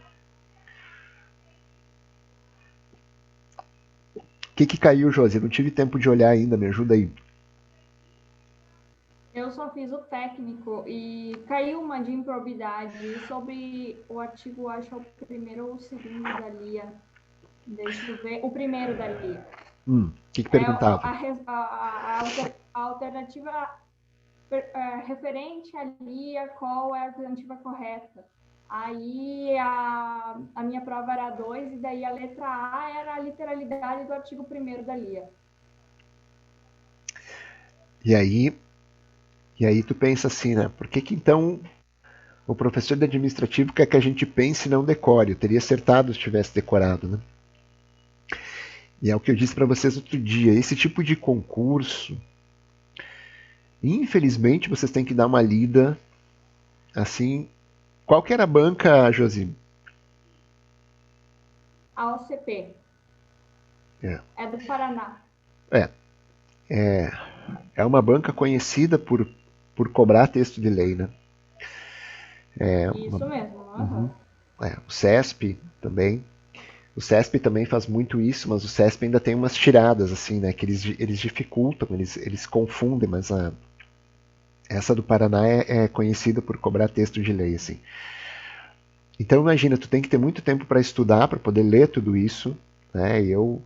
Speaker 1: O que caiu, Josi? Não tive tempo de olhar ainda, me ajuda aí.
Speaker 3: Eu só fiz o técnico e caiu uma de improbidade sobre o artigo, acho, o primeiro ou o segundo da LIA. Deixa eu ver. O primeiro da LIA.
Speaker 1: O que perguntava?
Speaker 3: A alternativa referente à LIA, qual é a alternativa correta? Aí a minha prova era 2 e daí a letra A era a literalidade do artigo 1º da LIA.
Speaker 1: E aí tu pensa assim, né? Por que então o professor de administrativo quer que a gente pense e não decore? Eu teria acertado se tivesse decorado, né? E é o que eu disse para vocês outro dia. Esse tipo de concurso, infelizmente, vocês têm que dar uma lida assim. Qual que era a banca, Josi?
Speaker 3: A OCP. É do Paraná.
Speaker 1: É uma banca conhecida por cobrar texto de lei, né?
Speaker 3: Isso mesmo. Uhum.
Speaker 1: O CESP também. O CESP também faz muito isso, mas o CESP ainda tem umas tiradas, assim, né? Que eles dificultam, eles confundem, mas essa do Paraná é conhecida por cobrar texto de lei, assim. Então imagina, tu tem que ter muito tempo para estudar, para poder ler tudo isso, né? E eu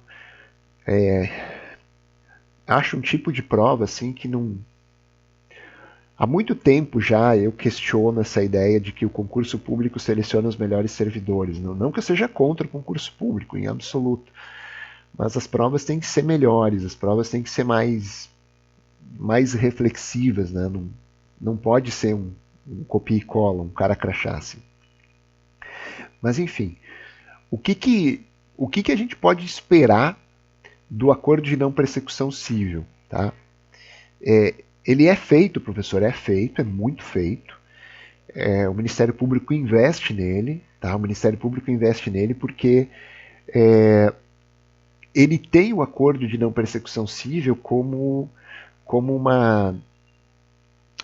Speaker 1: acho um tipo de prova, assim, que não... Há muito tempo já eu questiono essa ideia de que o concurso público seleciona os melhores servidores. Não que eu seja contra o concurso público, em absoluto. mas as provas têm que ser melhores, as provas têm que ser mais reflexivas, né? Não pode ser um copia e cola, um cara crachá assim. Mas enfim, o que a gente pode esperar do acordo de não persecução civil? Tá? Ele é feito, professor, é muito feito. O Ministério Público investe nele, tá? O Ministério Público investe nele porque ele tem o acordo de não persecução civil como uma...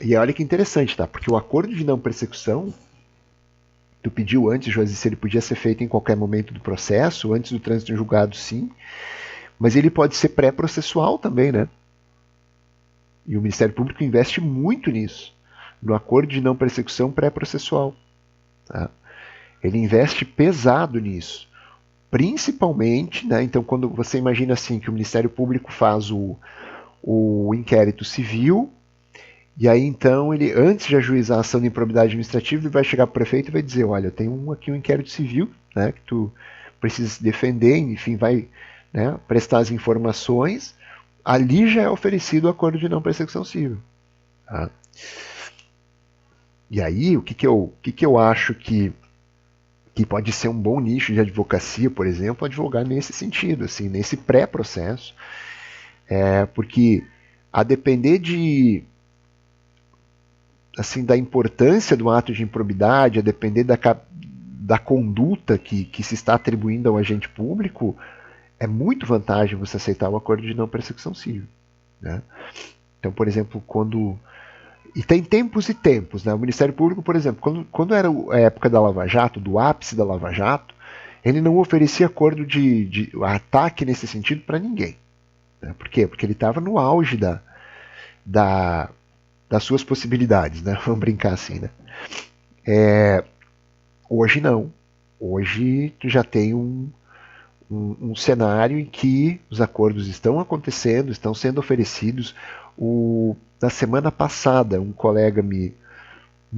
Speaker 1: E olha que interessante, tá? Porque o acordo de não persecução, tu pediu antes, Josi, se ele podia ser feito em qualquer momento do processo, antes do trânsito em julgado, sim, mas ele pode ser pré-processual também, né? E o Ministério Público investe muito nisso, no acordo de não persecução pré-processual. Tá? Ele investe pesado nisso, principalmente, né? Então, quando você imagina assim que o Ministério Público faz o inquérito civil, e aí então ele, antes de ajuizar a ação de improbidade administrativa, ele vai chegar para o prefeito e vai dizer, olha, eu tenho aqui um inquérito civil, né, que tu precisa se defender, enfim, vai, né, prestar as informações, ali já é oferecido o acordo de não persecução civil. Tá? E aí, o que eu acho que pode ser um bom nicho de advocacia, por exemplo, advogar nesse sentido, assim, nesse pré-processo, porque a depender da importância do ato de improbidade, a depender da conduta que se está atribuindo ao agente público, é muito vantagem você aceitar o acordo de não persecução civil. Né? Então, por exemplo, e tem tempos e tempos. Né? O Ministério Público, por exemplo, quando era a época da Lava Jato, do ápice da Lava Jato, ele não oferecia acordo de ataque nesse sentido para ninguém. Né? Por quê? Porque ele estava no auge das suas possibilidades, né? Vamos brincar assim, né? Hoje não. Hoje tu já tem um cenário em que os acordos estão acontecendo, estão sendo oferecidos. Na semana passada, um colega me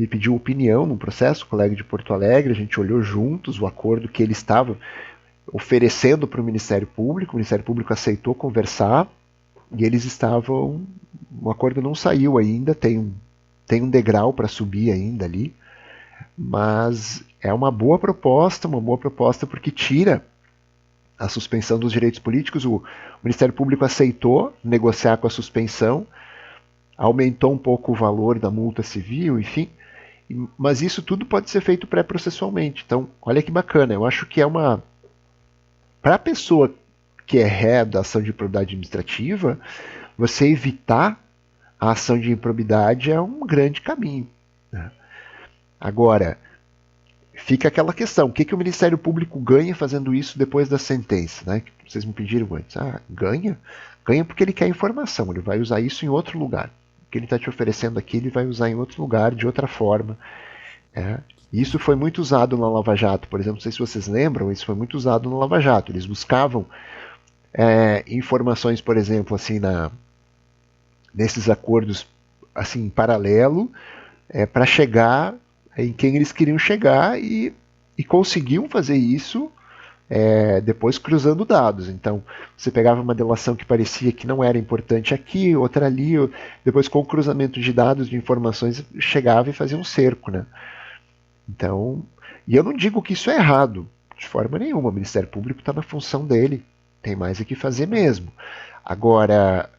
Speaker 1: pediu opinião no processo, um colega de Porto Alegre, a gente olhou juntos o acordo que ele estava oferecendo para o Ministério Público aceitou conversar, e eles estavam... O acordo não saiu ainda, tem um degrau para subir ainda ali, mas é uma boa proposta porque tira a suspensão dos direitos políticos. O Ministério Público aceitou negociar com a suspensão, aumentou um pouco o valor da multa civil, enfim, mas isso tudo pode ser feito pré-processualmente. Então, olha que bacana, eu acho que para a pessoa que é ré da ação de improbidade administrativa, você evitar a ação de improbidade é um grande caminho. Né? Agora, fica aquela questão, o que o Ministério Público ganha fazendo isso depois da sentença? Né? Que vocês me pediram antes. Ganha? Ganha porque ele quer informação, ele vai usar isso em outro lugar. O que ele está te oferecendo aqui, ele vai usar em outro lugar, de outra forma. Isso foi muito usado na Lava Jato, por exemplo, não sei se vocês lembram, isso foi muito usado na Lava Jato. Eles buscavam informações, por exemplo, assim, nesses acordos assim, em paralelo, para chegar em quem eles queriam chegar e conseguiam fazer isso depois cruzando dados. Então, você pegava uma delação que parecia que não era importante aqui, outra ali, depois com o cruzamento de dados, de informações, chegava e fazia um cerco. Né? Então, e eu não digo que isso é errado, de forma nenhuma, o Ministério Público está na função dele, tem mais o que fazer mesmo. Agora,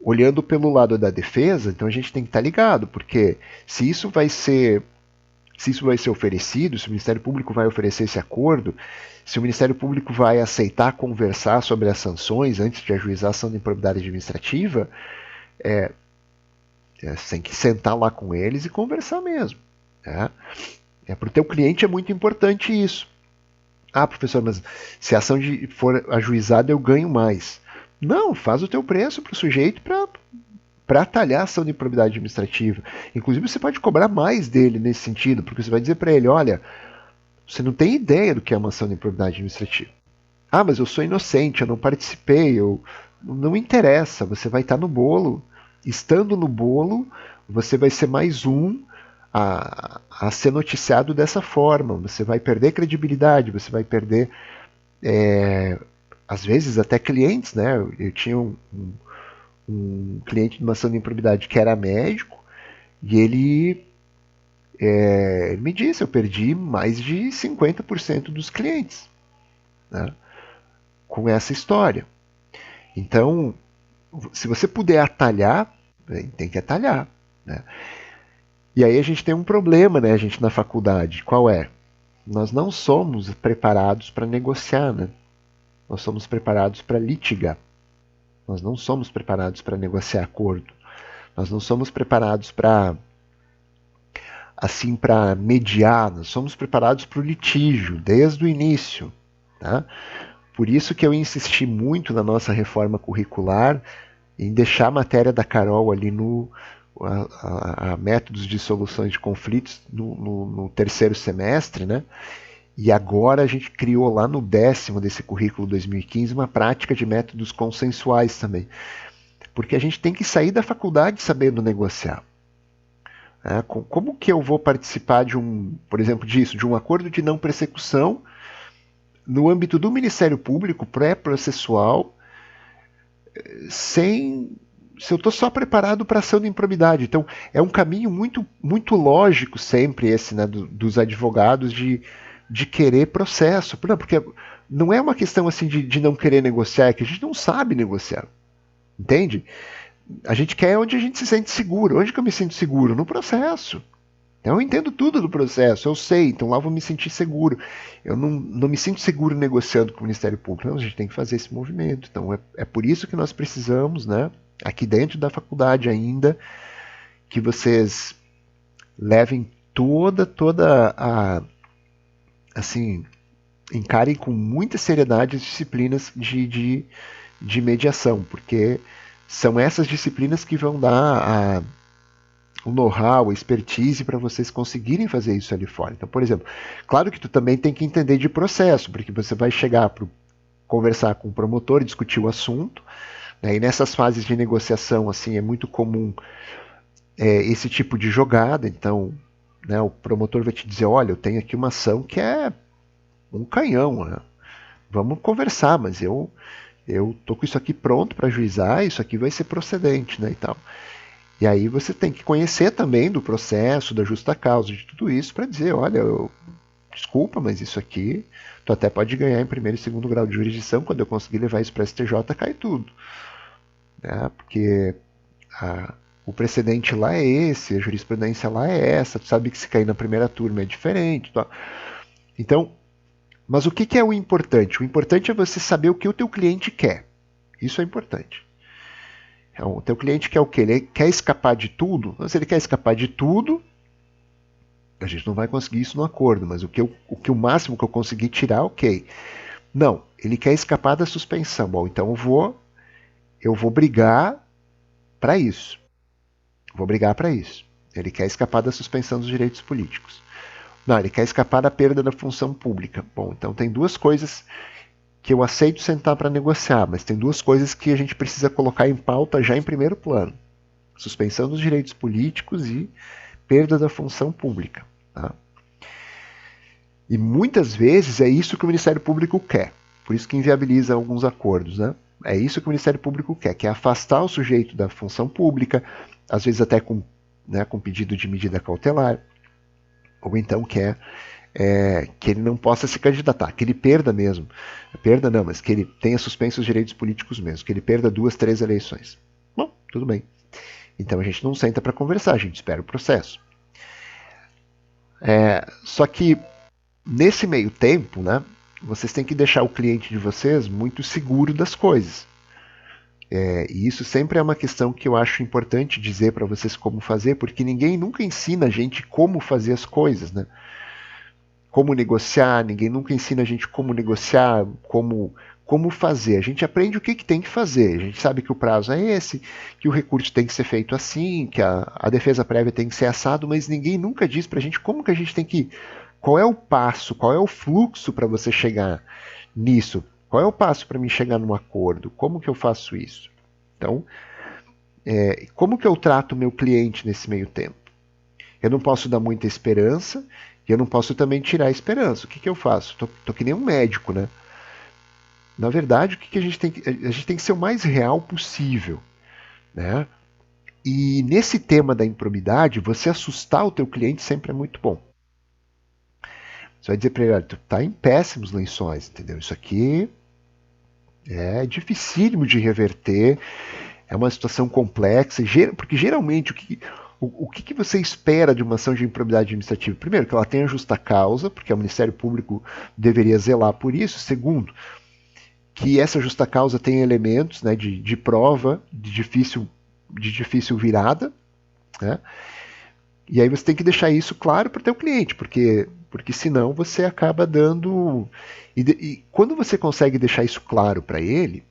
Speaker 1: olhando pelo lado da defesa, então a gente tem que estar ligado, porque se isso vai ser oferecido, se o Ministério Público vai oferecer esse acordo, se o Ministério Público vai aceitar conversar sobre as sanções antes de ajuizar a ação de improbidade administrativa, você tem que sentar lá com eles e conversar mesmo. Né? Para o teu cliente é muito importante isso. Professor, mas se a ação for ajuizada eu ganho mais. Não, faz o teu preço para o sujeito para atalhar a ação de improbidade administrativa. Inclusive você pode cobrar mais dele nesse sentido, porque você vai dizer para ele, olha, você não tem ideia do que é uma ação de improbidade administrativa. Mas eu sou inocente, eu não participei, não interessa, você vai estar no bolo. Estando no bolo, você vai ser mais um a ser noticiado dessa forma. Você vai perder credibilidade, você vai perder às vezes até clientes, né? Eu tinha um cliente de uma ação de improbidade que era médico e ele me disse, eu perdi mais de 50% dos clientes, né, com essa história. Então, se você puder atalhar, tem que atalhar, né? E aí a gente tem um problema, né, a gente na faculdade. Qual é? Nós não somos preparados para negociar, né? Nós somos preparados para litigar. Nós não somos preparados para negociar acordo. Nós não somos preparados para mediar. Nós somos preparados para o litígio desde o início, tá? Por isso que eu insisti muito na nossa reforma curricular em deixar a matéria da Carol ali no métodos de soluções de conflitos no terceiro semestre, né? E agora a gente criou lá no 10º desse currículo 2015 uma prática de métodos consensuais também. Porque a gente tem que sair da faculdade sabendo negociar. Como que eu vou participar por exemplo, de um acordo de não persecução no âmbito do Ministério Público pré-processual, se eu estou só preparado para ação de improbidade? Então, é um caminho muito, muito lógico sempre esse, né, dos advogados de querer processo. Porque não é uma questão assim de não querer negociar, é que a gente não sabe negociar. Entende? A gente quer onde a gente se sente seguro. Onde que eu me sinto seguro? No processo. Então, eu entendo tudo do processo, eu sei, então lá eu vou me sentir seguro. Eu não me sinto seguro negociando com o Ministério Público. Não, a gente tem que fazer esse movimento. Então, é por isso que nós precisamos, né, aqui dentro da faculdade ainda, que vocês levem toda assim, encarem com muita seriedade as disciplinas de mediação, porque são essas disciplinas que vão dar o know-how, a expertise para vocês conseguirem fazer isso ali fora. Então, por exemplo, claro que tu também tem que entender de processo, porque você vai chegar para conversar com o promotor e discutir o assunto, né, e nessas fases de negociação assim é muito comum esse tipo de jogada. Então, né, o promotor vai te dizer, olha, eu tenho aqui uma ação que é um canhão, né? Vamos conversar, mas eu tô com isso aqui pronto para juizar, isso aqui vai ser procedente, né, e tal. E aí você tem que conhecer também do processo, da justa causa, de tudo isso, para dizer, olha, desculpa, mas isso aqui, tu até pode ganhar em primeiro e segundo grau de jurisdição, quando eu conseguir levar isso para STJ, cai tudo. Né? Porque o precedente lá é esse, a jurisprudência lá é essa, tu sabe que se cair na primeira turma é diferente. Tá? Então, mas o que é o importante? O importante é você saber o que o teu cliente quer. Isso é importante. Então, o teu cliente quer o quê? Ele quer escapar de tudo? Então, se ele quer escapar de tudo, a gente não vai conseguir isso no acordo, mas o máximo que eu conseguir tirar, ok. Não, ele quer escapar da suspensão. Bom, então eu vou brigar para isso. Vou brigar para isso. Ele quer escapar da suspensão dos direitos políticos. Não, ele quer escapar da perda da função pública. Bom, então tem duas coisas que eu aceito sentar para negociar, mas tem duas coisas que a gente precisa colocar em pauta já em primeiro plano. Suspensão dos direitos políticos e perda da função pública. Tá? E muitas vezes é isso que o Ministério Público quer. Por isso que inviabiliza alguns acordos. Né? É isso que o Ministério Público quer, que é afastar o sujeito da função pública, às vezes até com pedido de medida cautelar, ou então quer que ele não possa se candidatar, que ele perda mesmo. Perda não, mas que ele tenha suspenso os direitos políticos mesmo, que ele perda 2, 3 eleições. Bom, tudo bem. Então a gente não senta para conversar, a gente espera o processo. Só que nesse meio tempo, né, vocês têm que deixar o cliente de vocês muito seguro das coisas. E isso sempre é uma questão que eu acho importante dizer para vocês como fazer, porque ninguém nunca ensina a gente como fazer as coisas, né? Como negociar, ninguém nunca ensina a gente como negociar, como fazer. A gente aprende o que tem que fazer. A gente sabe que o prazo é esse, que o recurso tem que ser feito assim, que a defesa prévia tem que ser assado, mas ninguém nunca diz pra gente como que a gente tem que... Qual é o passo, qual é o fluxo para você chegar nisso? Qual é o passo para mim chegar num acordo? Como que eu faço isso? Então, como que eu trato o meu cliente nesse meio tempo? Eu não posso dar muita esperança e eu não posso também tirar a esperança. O que eu faço? Tô que nem um médico, né? Na verdade, o que a gente tem que ser o mais real possível, né? E nesse tema da improbidade, você assustar o teu cliente sempre é muito bom. Você vai dizer para ele, olha, tu tá em péssimos lençóis, entendeu? Isso aqui é dificílimo de reverter, é uma situação complexa, porque geralmente o que você espera de uma ação de improbidade administrativa? Primeiro, que ela tenha justa causa, porque o Ministério Público deveria zelar por isso. Segundo, que essa justa causa tenha elementos, né, de prova de difícil virada, né? E aí você tem que deixar isso claro para o teu cliente, porque senão você acaba dando... E quando você consegue deixar isso claro para ele,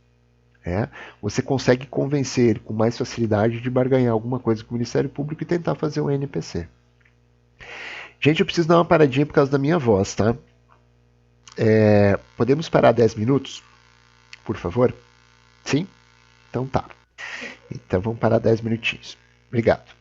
Speaker 1: você consegue convencer ele com mais facilidade de barganhar alguma coisa com o Ministério Público e tentar fazer um NPC. Gente, eu preciso dar uma paradinha por causa da minha voz, tá? Podemos parar 10 minutos, por favor? Sim? Então tá. Então vamos parar 10 minutinhos. Obrigado.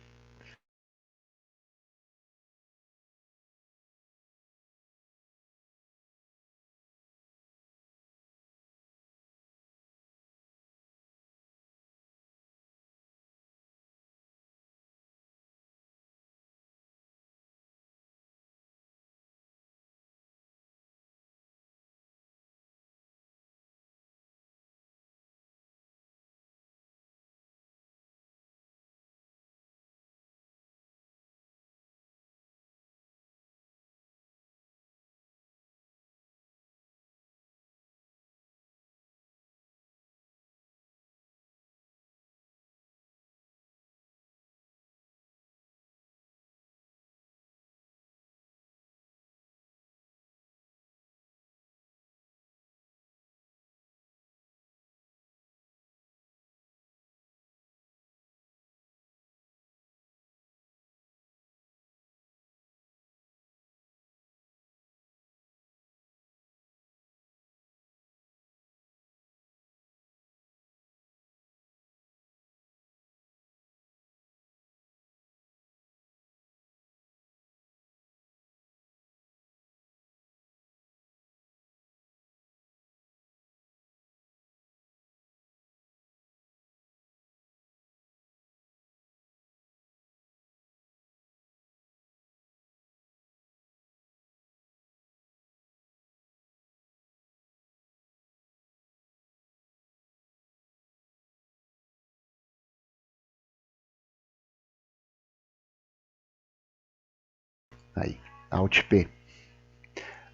Speaker 1: Aí, Alt P.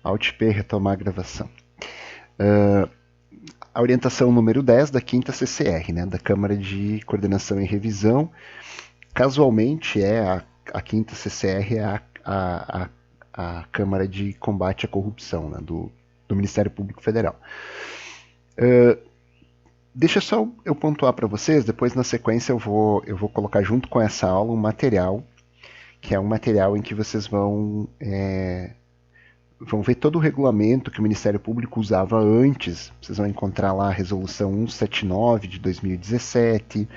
Speaker 1: Alt P, retomar a gravação. A orientação número 10 da 5ª CCR, né, da Câmara de Coordenação e Revisão. Casualmente, a 5ª CCR é a Câmara de Combate à Corrupção, né, do Ministério Público Federal. Deixa só eu pontuar para vocês, depois na sequência eu vou colocar junto com essa aula um material, que é um material em que vocês vão ver todo o regulamento que o Ministério Público usava antes. Vocês vão encontrar lá a Resolução 179 de 2017.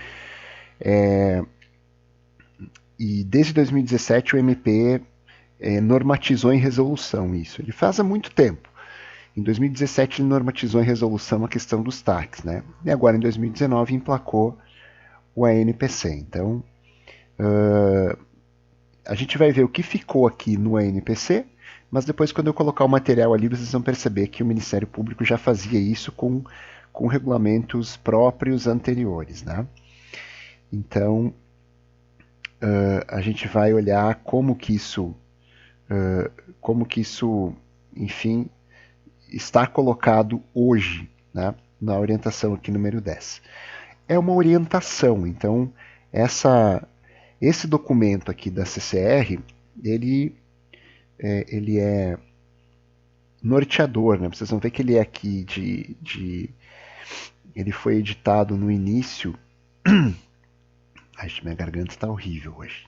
Speaker 1: E desde 2017 o MP normatizou em resolução isso. Ele faz há muito tempo. Em 2017 ele normatizou em resolução a questão dos TACs, né? E agora em 2019 emplacou o ANPC. Então, a gente vai ver o que ficou aqui no ANPC, mas depois quando eu colocar o material ali vocês vão perceber que o Ministério Público já fazia isso com regulamentos próprios anteriores, né? Então, a gente vai olhar como que isso, enfim, está colocado hoje, né, na orientação aqui número 10. É uma orientação, então esse documento aqui da CCR, ele é norteador, né? Vocês vão ver que ele é aqui ele foi editado no início. Ai, minha garganta está horrível hoje.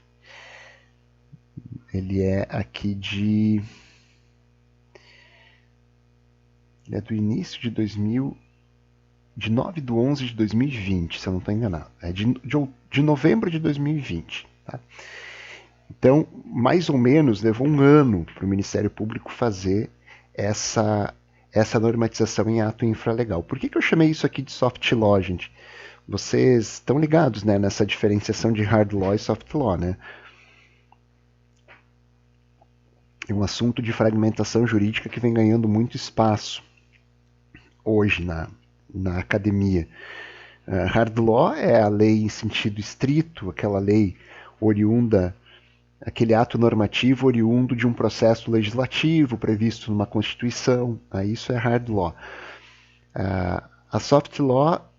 Speaker 1: Ele é aqui ele é do início de 9/11 de 2020, se eu não estou enganado. É de novembro de 2020. Tá? Então, mais ou menos, levou um ano para o Ministério Público fazer essa normatização em ato infralegal. Por que eu chamei isso aqui de soft law, gente? Vocês estão ligados, né, nessa diferenciação de hard law e soft law, né? É um assunto de fragmentação jurídica que vem ganhando muito espaço hoje na academia. Hard law é a lei em sentido estrito, aquela lei oriunda, aquele ato normativo oriundo de um processo legislativo previsto numa Constituição. Isso é hard law. A soft law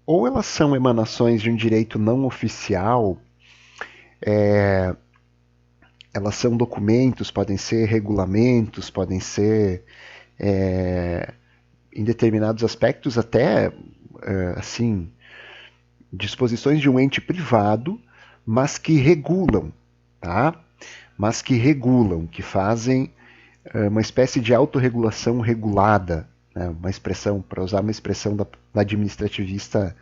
Speaker 1: ou elas são emanações de um direito não oficial, elas são documentos, podem ser regulamentos, podem ser, em determinados aspectos, até assim, disposições de um ente privado, mas que regulam, tá? Mas que regulam, que fazem uma espécie de autorregulação regulada, né? Uma expressão, para usar uma expressão da administrativista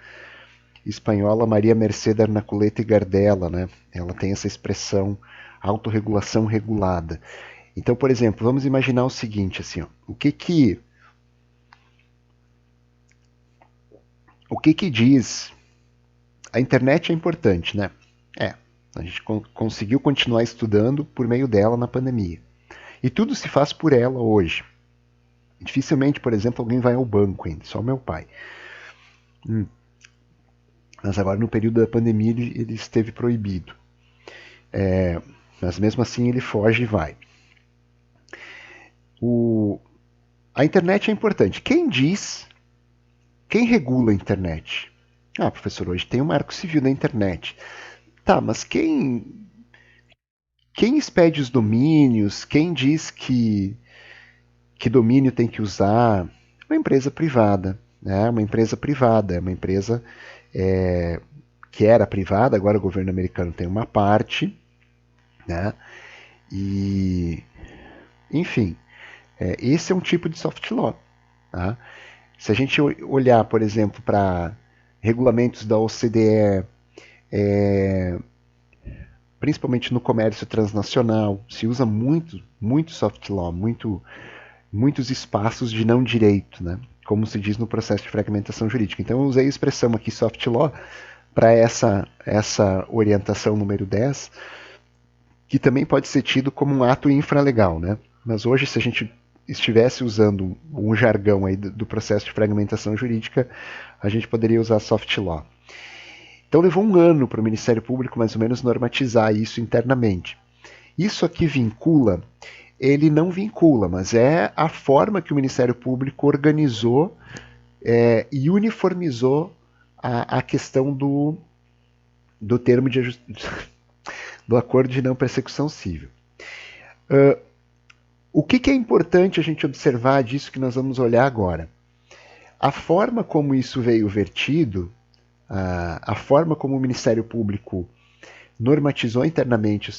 Speaker 1: espanhola Maria Merced Arnaculeta e Gardella, né? Ela tem essa expressão autorregulação regulada. Então, por exemplo, vamos imaginar o seguinte, assim, ó, o que diz? A internet é importante, né? A gente conseguiu continuar estudando por meio dela na pandemia. E tudo se faz por ela hoje. Dificilmente, por exemplo, alguém vai ao banco ainda, só meu pai. Mas agora, no período da pandemia, ele esteve proibido. Mas mesmo assim, ele foge e vai. A internet é importante. Quem regula a internet? Professor, hoje tem o Marco Civil da internet. Tá, mas quem expede os domínios? Quem diz que domínio tem que usar? Uma empresa privada, né? Uma empresa que era privada, agora o governo americano tem uma parte, né? E, enfim, esse é um tipo de soft law, tá? Se a gente olhar, por exemplo, para regulamentos da OCDE, principalmente no comércio transnacional, se usa muito soft law, muitos espaços de não direito, né? Como se diz no processo de fragmentação jurídica. Então eu usei a expressão aqui soft law para essa orientação número 10, que também pode ser tido como um ato infralegal, né? Mas hoje, se a gente estivesse usando um jargão aí do processo de fragmentação jurídica, a gente poderia usar soft law. Então levou um ano para o Ministério Público mais ou menos normatizar isso internamente. Isso aqui vincula? Ele não vincula, mas é a forma que o Ministério Público organizou e uniformizou a questão do termo do acordo de não persecução civil. O que é importante a gente observar disso que nós vamos olhar agora? A forma como isso veio vertido, a forma como o Ministério Público normatizou internamente o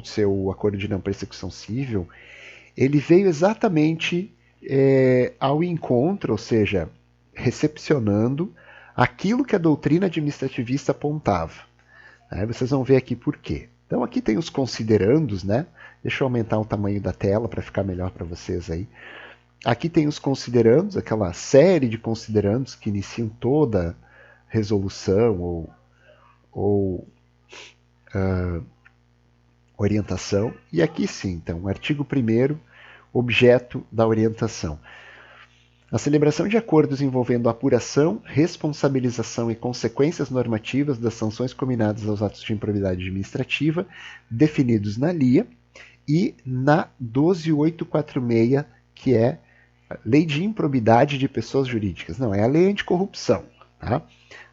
Speaker 1: seu acordo de não persecução civil, ele veio exatamente ao encontro, ou seja, recepcionando aquilo que a doutrina administrativista apontava. Aí vocês vão ver aqui por quê. Então aqui tem os considerandos, né? Deixa eu aumentar o tamanho da tela para ficar melhor para vocês aí. Aqui tem os considerandos, aquela série de considerandos que iniciam toda resolução ou orientação. E aqui sim, então, artigo 1º, objeto da orientação. A celebração de acordos envolvendo apuração, responsabilização e consequências normativas das sanções combinadas aos atos de improbidade administrativa definidos na LIA e na 12846, que é a Lei de Improbidade de Pessoas Jurídicas. Não, é a Lei Anticorrupção, tá?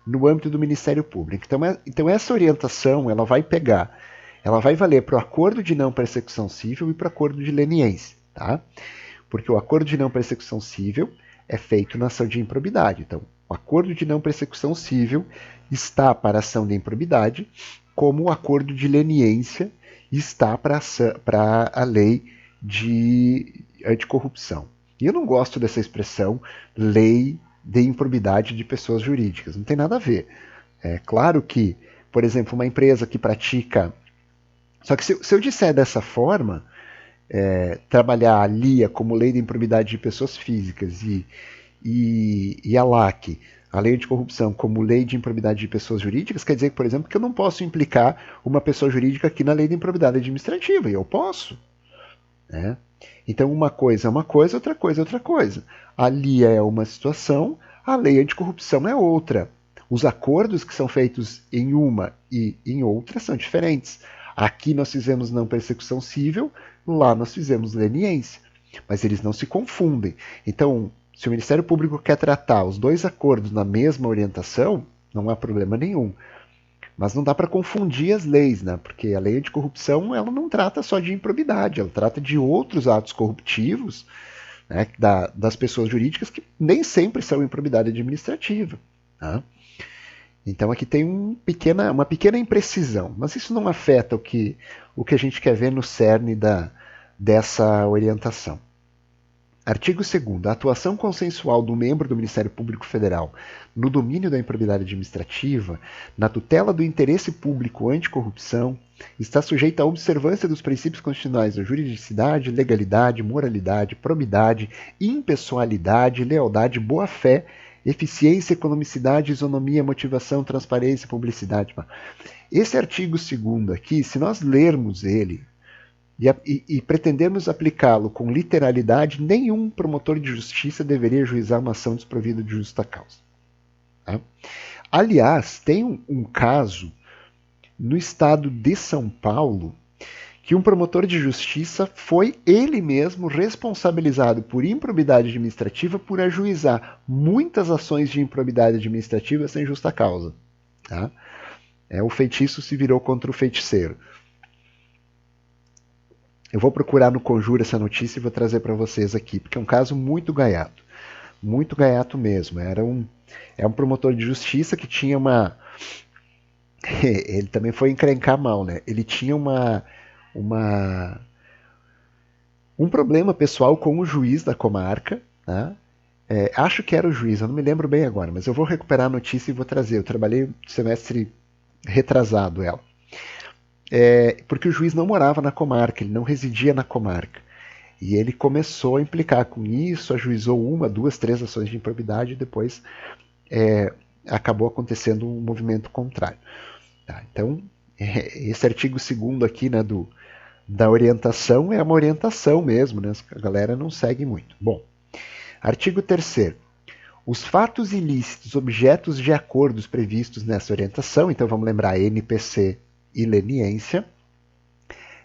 Speaker 1: No âmbito do Ministério Público. Então essa orientação ela vai valer para o acordo de não persecução civil e para o acordo de leniência, tá? Porque o acordo de não persecução civil é feito na ação de improbidade. Então, o acordo de não persecução civil está para a ação de improbidade, como o acordo de leniência está para a lei de anticorrupção. E eu não gosto dessa expressão lei de improbidade de pessoas jurídicas. Não tem nada a ver. É claro que, por exemplo, uma empresa que pratica... Só que se eu disser dessa forma, trabalhar a LIA como Lei da Improbidade de Pessoas Físicas e a LAC, a Lei Anticorrupção, como Lei de Improbidade de Pessoas Jurídicas, quer dizer, por exemplo, que eu não posso implicar uma pessoa jurídica aqui na Lei da Improbidade Administrativa, e eu posso. Né? Então, uma coisa é uma coisa, outra coisa é outra coisa. A LIA é uma situação, a Lei Anticorrupção é outra. Os acordos que são feitos em uma e em outra são diferentes. Aqui nós fizemos não persecução civil, lá nós fizemos leniência. Mas eles não se confundem. Então, se o Ministério Público quer tratar os dois acordos na mesma orientação, não há problema nenhum. Mas não dá para confundir as leis, né? Porque a lei anticorrupção ela não trata só de improbidade, ela trata de outros atos corruptivos, né, das pessoas jurídicas que nem sempre são improbidade administrativa. Tá? Então aqui tem uma pequena imprecisão, mas isso não afeta o que a gente quer ver no cerne dessa orientação. Artigo 2º. A atuação consensual do membro do Ministério Público Federal no domínio da improbidade administrativa, na tutela do interesse público anticorrupção, está sujeita à observância dos princípios constitucionais da juridicidade, legalidade, moralidade, probidade, impessoalidade, lealdade, boa-fé, eficiência, economicidade, isonomia, motivação, transparência, publicidade. Esse artigo 2º aqui, se nós lermos ele e pretendermos aplicá-lo com literalidade, nenhum promotor de justiça deveria ajuizar uma ação desprovida de justa causa. Tá? Aliás, tem um caso no estado de São Paulo que um promotor de justiça foi ele mesmo responsabilizado por improbidade administrativa por ajuizar muitas ações de improbidade administrativa sem justa causa. Tá? O feitiço se virou contra o feiticeiro. Eu vou procurar no Conjuro essa notícia e vou trazer para vocês aqui, porque é um caso muito gaiato mesmo. É um promotor de justiça que tinha uma... Ele também foi encrencar mal, né? Ele tinha um problema pessoal com o juiz da comarca, né? Acho que era o juiz, eu não me lembro bem agora, mas eu vou recuperar a notícia e vou trazer. Eu trabalhei no semestre retrasado ela. Porque o juiz não morava na comarca, ele não residia na comarca. E ele começou a implicar com isso, ajuizou 1, 2, 3 ações de improbidade e depois acabou acontecendo um movimento contrário. Tá? Então, esse artigo 2º aqui, né, da orientação é uma orientação mesmo, né? A galera não segue muito. Bom, artigo 3º. Os fatos ilícitos objetos de acordos previstos nessa orientação, então vamos lembrar NPC e leniência,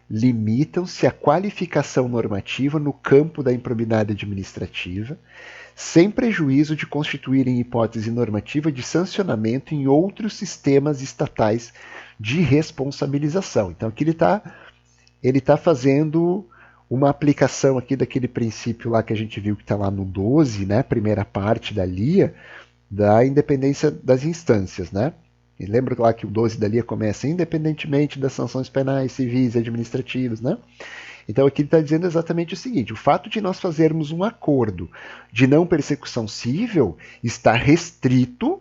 Speaker 1: limitam-se à qualificação normativa no campo da improbidade administrativa, sem prejuízo de constituírem hipótese normativa de sancionamento em outros sistemas estatais de responsabilização. Então aqui ele está fazendo uma aplicação aqui daquele princípio lá que a gente viu que está lá no 12, né, primeira parte da LIA, da independência das instâncias, né? E lembra lá que o 12 da LIA começa independentemente das sanções penais, civis e administrativas, né? Então aqui ele está dizendo exatamente o seguinte: o fato de nós fazermos um acordo de não persecução civil está restrito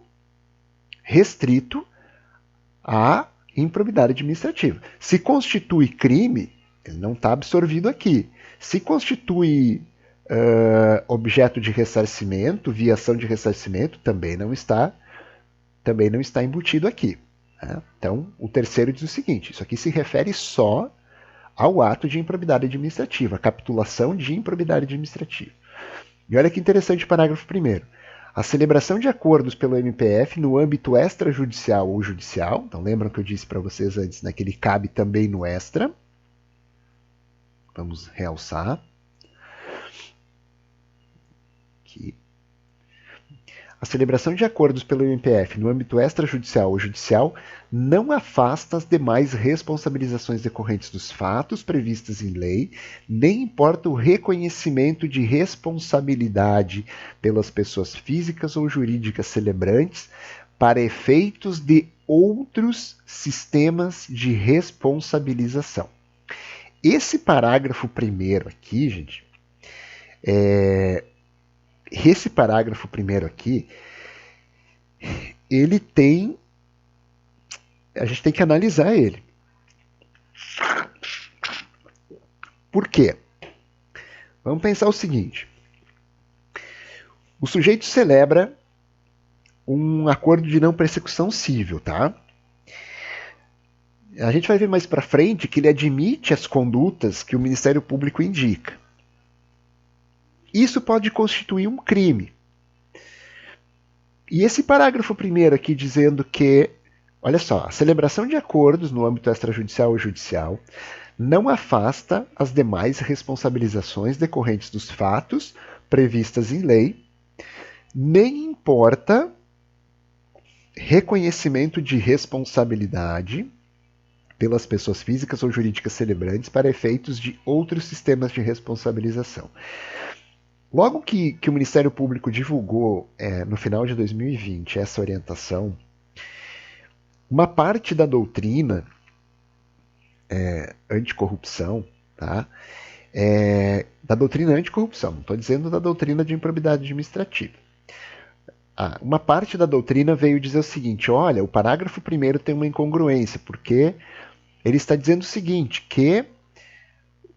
Speaker 1: à improbidade administrativa. Se constitui crime, ele não está absorvido aqui. Se constitui objeto de ressarcimento, via ação de ressarcimento, também não está embutido aqui. Né? Então, o 3º diz o seguinte: isso aqui se refere só ao ato de improbidade administrativa, a capitulação de improbidade administrativa. E olha que interessante o parágrafo 1º. A celebração de acordos pelo MPF no âmbito extrajudicial ou judicial, então lembram que eu disse para vocês antes, né, que ele cabe também no extra. Vamos realçar. Aqui. A celebração de acordos pelo MPF no âmbito extrajudicial ou judicial não afasta as demais responsabilizações decorrentes dos fatos previstos em lei, nem importa o reconhecimento de responsabilidade pelas pessoas físicas ou jurídicas celebrantes para efeitos de outros sistemas de responsabilização. Esse parágrafo 1º aqui, gente, esse parágrafo 1º aqui, ele tem... A gente tem que analisar ele. Por quê? Vamos pensar o seguinte. O sujeito celebra um acordo de não persecução civil, tá? A gente vai ver mais para frente que ele admite as condutas que o Ministério Público indica. Isso pode constituir um crime. E esse parágrafo primeiro aqui dizendo que, olha só, a celebração de acordos no âmbito extrajudicial ou judicial não afasta as demais responsabilizações decorrentes dos fatos previstas em lei, nem importa reconhecimento de responsabilidade pelas pessoas físicas ou jurídicas celebrantes para efeitos de outros sistemas de responsabilização. Logo que o Ministério Público divulgou, no final de 2020, essa orientação, uma parte da doutrina anticorrupção, tá? Da doutrina anticorrupção, não estou dizendo da doutrina de improbidade administrativa. Uma parte da doutrina veio dizer o seguinte: olha, o parágrafo 1º tem uma incongruência, porque ele está dizendo o seguinte, que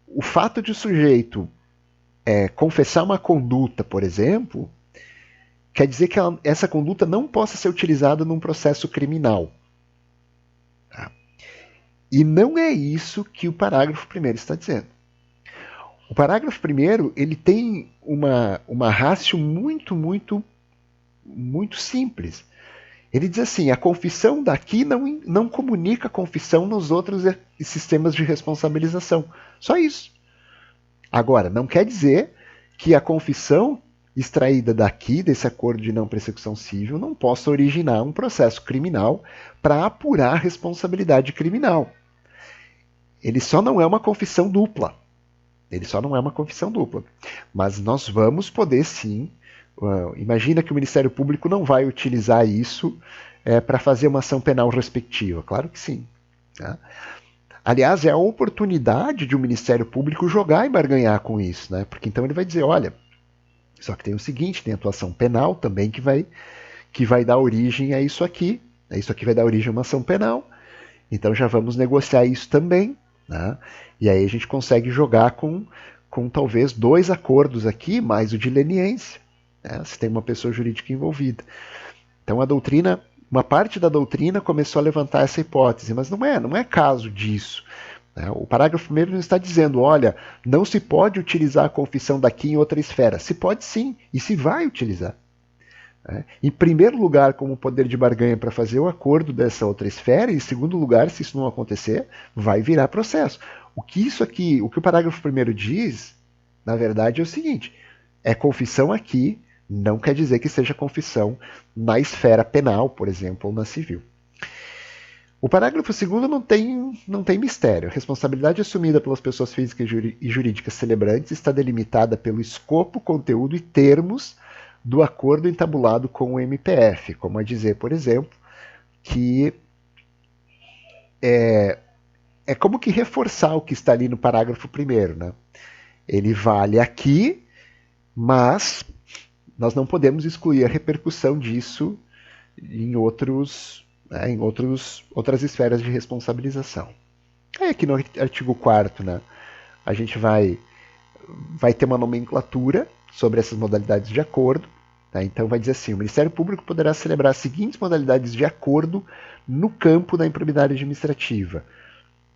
Speaker 1: o fato de o sujeito confessar uma conduta, por exemplo, quer dizer que essa conduta não possa ser utilizada num processo criminal. Tá? E não é isso que o parágrafo 1º está dizendo. O parágrafo 1º ele tem uma ratio muito simples. Ele diz assim: a confissão daqui não comunica a confissão nos outros sistemas de responsabilização. Só isso. Agora, não quer dizer que a confissão extraída daqui, desse acordo de não persecução civil, não possa originar um processo criminal para apurar a responsabilidade criminal. Ele só não é uma confissão dupla. Mas nós vamos poder sim. Imagina que o Ministério Público não vai utilizar isso para fazer uma ação penal respectiva. Claro que sim. Tá? Aliás, é a oportunidade de o Ministério Público jogar e barganhar com isso, né? Porque então ele vai dizer, olha, só que tem o seguinte, tem atuação penal também que vai dar origem a isso aqui. Isso aqui vai dar origem a uma ação penal. Então já vamos negociar isso também. Né? E aí a gente consegue jogar com talvez 2 acordos aqui, mais o de leniência. Se tem uma pessoa jurídica envolvida. Então uma parte da doutrina começou a levantar essa hipótese, mas não é caso disso. O parágrafo 1º não está dizendo, olha, não se pode utilizar a confissão daqui em outra esfera. Se pode sim, e se vai utilizar. Em primeiro lugar, como poder de barganha para fazer o acordo dessa outra esfera, e em segundo lugar, se isso não acontecer, vai virar processo. O que o parágrafo 1º diz, na verdade, é o seguinte: é confissão aqui, não quer dizer que seja confissão na esfera penal, por exemplo, ou na civil. O parágrafo 2º não tem mistério. A responsabilidade assumida pelas pessoas físicas e jurídicas celebrantes está delimitada pelo escopo, conteúdo e termos do acordo entabulado com o MPF, como a dizer, por exemplo, que é como que reforçar o que está ali no parágrafo 1º, né? Ele vale aqui, mas nós não podemos excluir a repercussão disso em outras esferas de responsabilização. Aí aqui no artigo 4º, né, a gente vai ter uma nomenclatura sobre essas modalidades de acordo. Tá? Então vai dizer assim: o Ministério Público poderá celebrar as seguintes modalidades de acordo no campo da improbidade administrativa.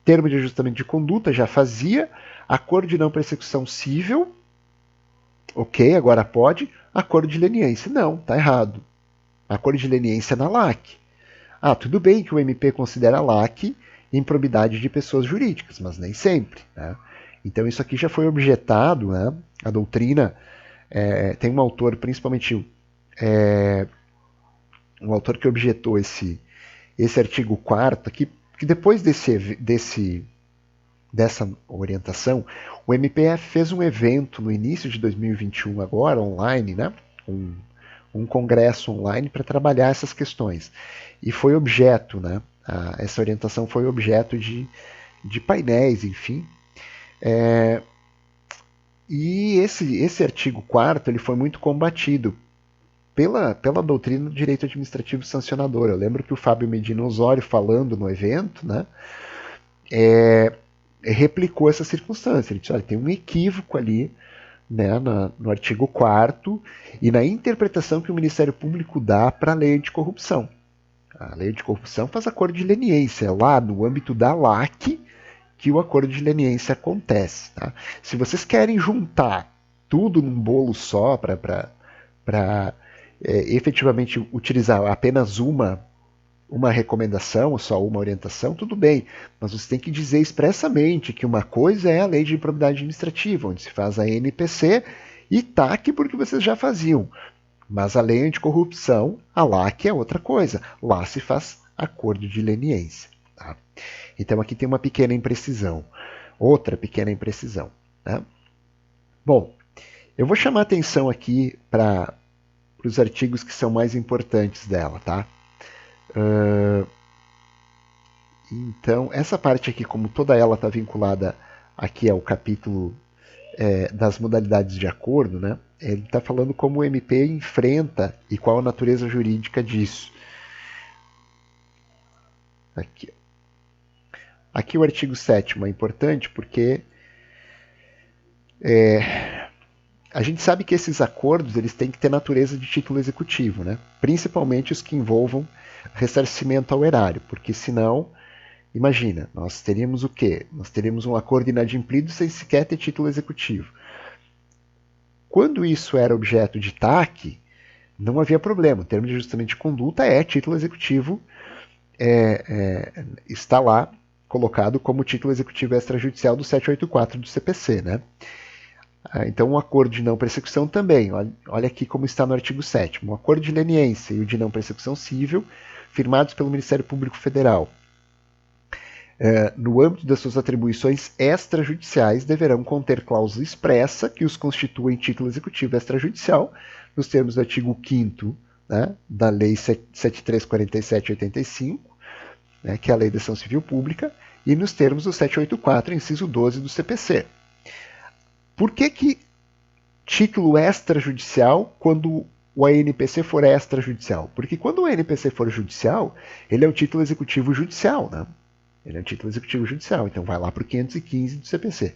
Speaker 1: Termo de ajustamento de conduta, já fazia. Acordo de não persecução civil, ok, agora pode. Acordo de leniência, não, está errado. Acordo de leniência na LAC. Tudo bem que o MP considera a LAC improbidade de pessoas jurídicas, mas nem sempre. Né? Então isso aqui já foi objetado, né? A doutrina tem um autor, principalmente um autor que objetou esse artigo 4º, que depois dessa orientação, o MPF fez um evento no início de 2021, agora online, né? Um congresso online para trabalhar essas questões. E foi objeto, né? Essa orientação foi objeto de painéis, enfim. E esse artigo 4º ele foi muito combatido pela doutrina do direito administrativo sancionador. Eu lembro que o Fábio Medina Osório, falando no evento, né, replicou essa circunstância. Ele disse: olha, tem um equívoco ali né, no artigo 4º e na interpretação que o Ministério Público dá para a lei anticorrupção. A lei anticorrupção faz acordo de leniência, é lá no âmbito da LAC que o acordo de leniência acontece. Tá? Se vocês querem juntar tudo num bolo só para efetivamente utilizar apenas uma recomendação ou só uma orientação, tudo bem, mas você tem que dizer expressamente que uma coisa é a lei de improbidade administrativa, onde se faz a NPC e TAC porque vocês já faziam, mas a lei anticorrupção, a LAC é outra coisa, lá se faz acordo de leniência. Tá? Então aqui tem uma pequena imprecisão, outra pequena imprecisão. Né? Bom, eu vou chamar atenção aqui para os artigos que são mais importantes dela, tá? Então, essa parte aqui, como toda ela está vinculada aqui ao capítulo das modalidades de acordo, né? Ele está falando como o MP enfrenta e qual a natureza jurídica disso. Aqui o artigo 7º é importante porque a gente sabe que esses acordos eles têm que ter natureza de título executivo, né? Principalmente os que envolvam ressarcimento ao erário, porque senão, imagina, nós teríamos o quê? Nós teríamos um acordo inadimplido sem sequer ter título executivo. Quando isso era objeto de TAC, não havia problema. O termo de ajustamento de conduta é título executivo, está lá colocado como título executivo extrajudicial do 784 do CPC, né? Então, um acordo de não persecução também. Olha aqui como está no artigo 7º. Um acordo de leniência e o de não persecução civil, firmados pelo Ministério Público Federal, no âmbito das suas atribuições extrajudiciais, deverão conter cláusula expressa que os constitua em título executivo extrajudicial, nos termos do artigo 5º, né, da Lei 7347/85, né, que é a Lei da Ação Civil Pública, e nos termos do 784, inciso 12 do CPC. Por que título extrajudicial quando o ANPC for extrajudicial? Porque quando o ANPC for judicial, ele é um título executivo judicial, né? Ele é um título executivo judicial, então vai lá para o 515 do CPC.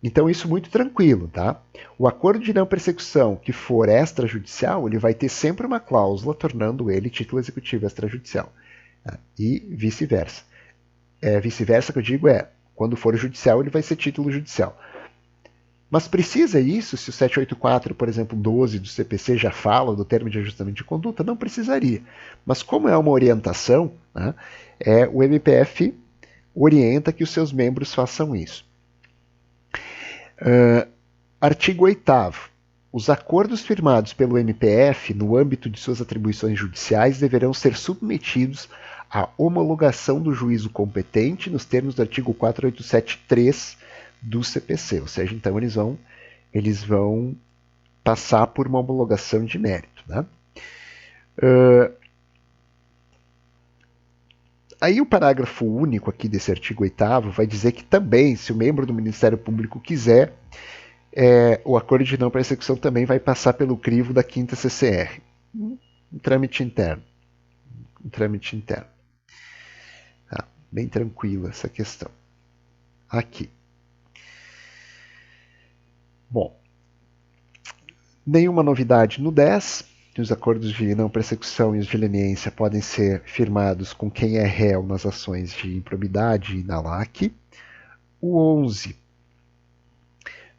Speaker 1: Então isso muito tranquilo, tá? O acordo de não persecução que for extrajudicial, ele vai ter sempre uma cláusula tornando ele título executivo extrajudicial. Tá? E vice-versa. Vice-versa que eu digo quando for judicial, ele vai ser título judicial. Mas precisa isso se o 784, por exemplo, 12 do CPC já fala do termo de ajustamento de conduta? Não precisaria. Mas como é uma orientação, né, o MPF orienta que os seus membros façam isso. Artigo 8º. Os acordos firmados pelo MPF no âmbito de suas atribuições judiciais deverão ser submetidos à homologação do juízo competente nos termos do artigo 487.3 do CPC, ou seja, então eles vão passar por uma homologação de mérito. Né? Aí o parágrafo único aqui desse artigo 8º vai dizer que também, se o membro do Ministério Público quiser, o acordo de não persecução também vai passar pelo crivo da 5ª CCR. Um trâmite interno. Bem tranquila essa questão. Aqui. Bom, nenhuma novidade no 10. Os acordos de não persecução e os de leniência podem ser firmados com quem é réu nas ações de improbidade e na LAC. O 11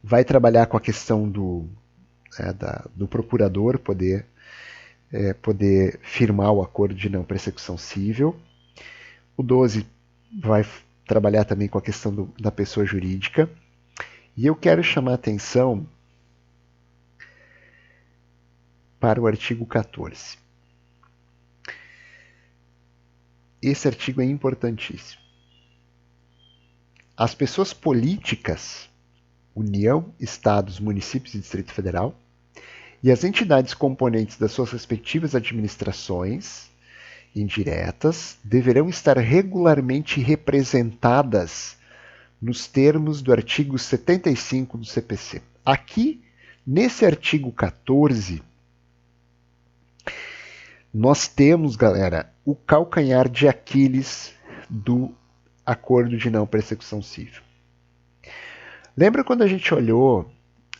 Speaker 1: vai trabalhar com a questão do procurador poder firmar o acordo de não persecução civil. O 12 vai trabalhar também com a questão da pessoa jurídica. E eu quero chamar a atenção para o artigo 14. Esse artigo é importantíssimo. As pessoas políticas, União, Estados, Municípios e Distrito Federal, e as entidades componentes das suas respectivas administrações indiretas deverão estar regularmente representadas nos termos do artigo 75 do CPC. Aqui, nesse artigo 14, nós temos, galera, o calcanhar de Aquiles do acordo de não persecução civil. Lembra quando a gente olhou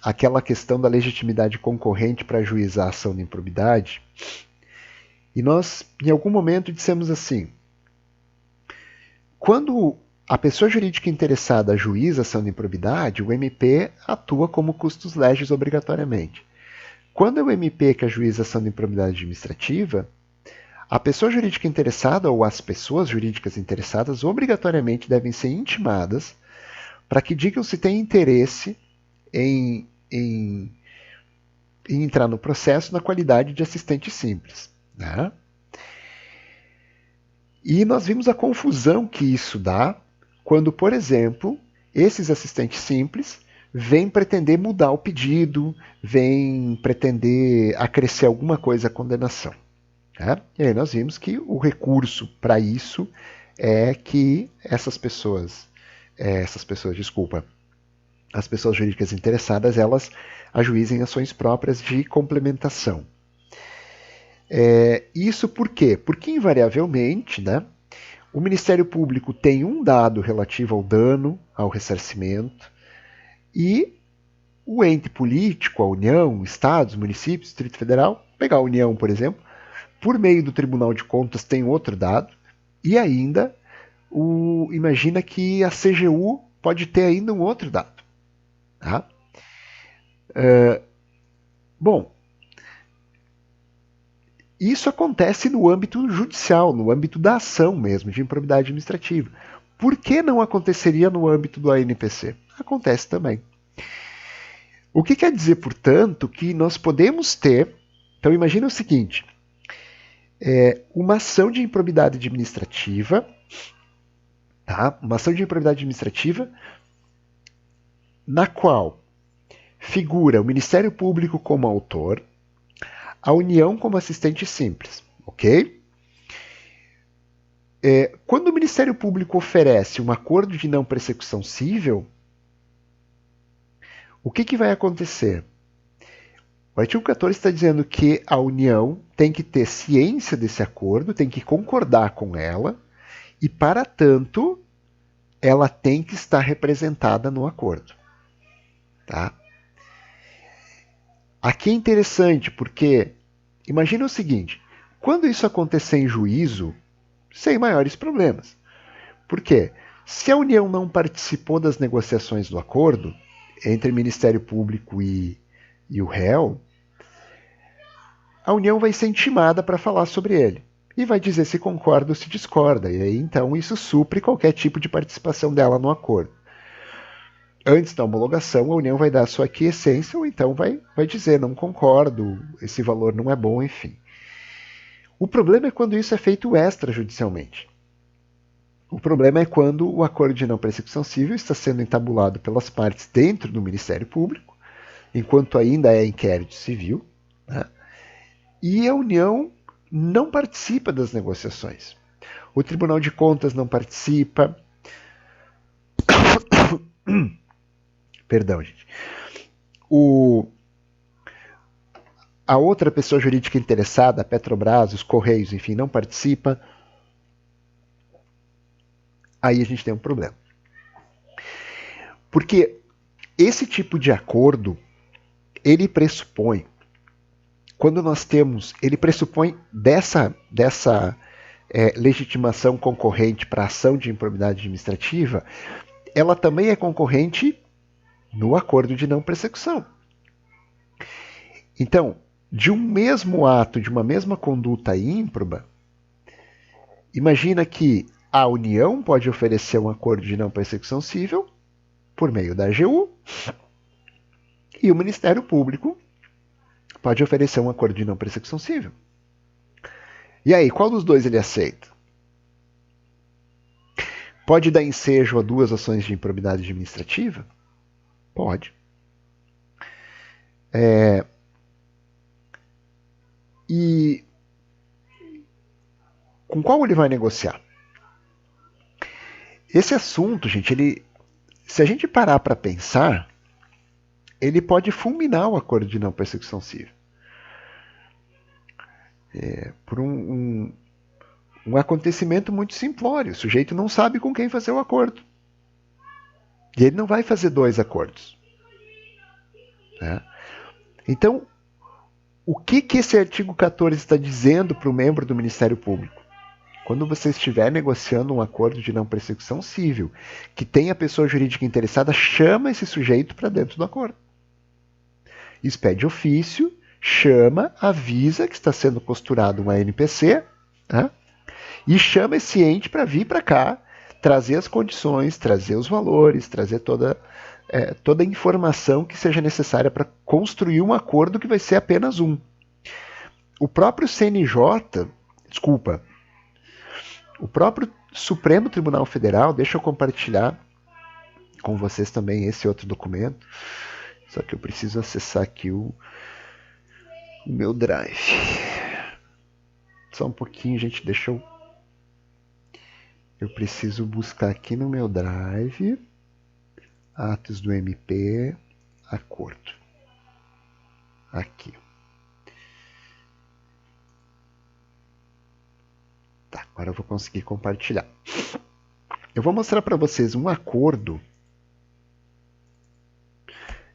Speaker 1: aquela questão da legitimidade concorrente para ajuizar a ação de improbidade, e nós, em algum momento, dissemos assim: quando a pessoa jurídica interessada ajuiza a ação de improbidade, o MP atua como custos legis obrigatoriamente. Quando é o MP que ajuiza a ação de improbidade administrativa, a pessoa jurídica interessada ou as pessoas jurídicas interessadas obrigatoriamente devem ser intimadas para que digam se têm interesse em entrar no processo na qualidade de assistente simples, né? E nós vimos a confusão que isso dá quando, por exemplo, esses assistentes simples vêm pretender mudar o pedido, vêm pretender acrescer alguma coisa à condenação, né? E aí nós vimos que o recurso para isso é que as pessoas jurídicas interessadas, elas ajuizem ações próprias de complementação. Isso por quê? Porque, invariavelmente, né, o Ministério Público tem um dado relativo ao dano, ao ressarcimento, e o ente político, a União, Estados, municípios, Distrito Federal, pegar a União, por exemplo, por meio do Tribunal de Contas tem outro dado, e ainda, imagina que a CGU pode ter ainda um outro dado. Tá? Bom, isso acontece no âmbito judicial, no âmbito da ação mesmo, de improbidade administrativa. Por que não aconteceria no âmbito do ANPC? Acontece também. O que quer dizer, portanto, que nós podemos ter... Então, imagine o seguinte, uma ação de improbidade administrativa, tá? Uma ação de improbidade administrativa na qual figura o Ministério Público como autor, a União como assistente simples, ok? Quando o Ministério Público oferece um acordo de não persecução civil, o que vai acontecer? O artigo 14 está dizendo que a União tem que ter ciência desse acordo, tem que concordar com ela, e, para tanto, ela tem que estar representada no acordo. Tá? Aqui é interessante porque, imagina o seguinte, quando isso acontecer em juízo, sem maiores problemas. Por quê? Se a União não participou das negociações do acordo entre o Ministério Público e o réu, a União vai ser intimada para falar sobre ele e vai dizer se concorda ou se discorda. E aí, então, isso supre qualquer tipo de participação dela no acordo. Antes da homologação, a União vai dar a sua aquiescência ou então vai dizer não concordo, esse valor não é bom, enfim. O problema é quando isso é feito extrajudicialmente. O problema é quando o acordo de não persecução civil está sendo entabulado pelas partes dentro do Ministério Público, enquanto ainda é inquérito civil, né? E a União não participa das negociações. O Tribunal de Contas não participa. Perdão, gente. A outra pessoa jurídica interessada, a Petrobras, os Correios, enfim, não participa. Aí a gente tem um problema. Porque esse tipo de acordo, ele pressupõe, quando nós temos, ele pressupõe dessa legitimação concorrente para a ação de improbidade administrativa, ela também é concorrente no acordo de não persecução. Então, de um mesmo ato, de uma mesma conduta ímproba, imagina que a União pode oferecer um acordo de não persecução civil por meio da AGU e o Ministério Público pode oferecer um acordo de não persecução civil. E aí, qual dos dois ele aceita? Pode dar ensejo a duas ações de improbidade administrativa? Pode. E com qual ele vai negociar? Esse assunto, gente, se a gente parar para pensar, ele pode fulminar o acordo de não persecução civil. Por um acontecimento muito simplório. O sujeito não sabe com quem fazer o acordo. E ele não vai fazer dois acordos. né? Então, o que esse artigo 14 está dizendo para o membro do Ministério Público? Quando você estiver negociando um acordo de não persecução civil, que tem a pessoa jurídica interessada, chama esse sujeito para dentro do acordo. Expede ofício, chama, avisa que está sendo costurado uma NPC, né? E chama esse ente para vir para cá, trazer as condições, trazer os valores, trazer toda a informação que seja necessária para construir um acordo que vai ser apenas um. O próprio o próprio Supremo Tribunal Federal, deixa eu compartilhar com vocês também esse outro documento, só que eu preciso acessar aqui o meu drive. Só um pouquinho, gente, deixa eu preciso buscar aqui no meu drive, atos do MP, acordo. Aqui. Tá, agora eu vou conseguir compartilhar. Eu vou mostrar para vocês um acordo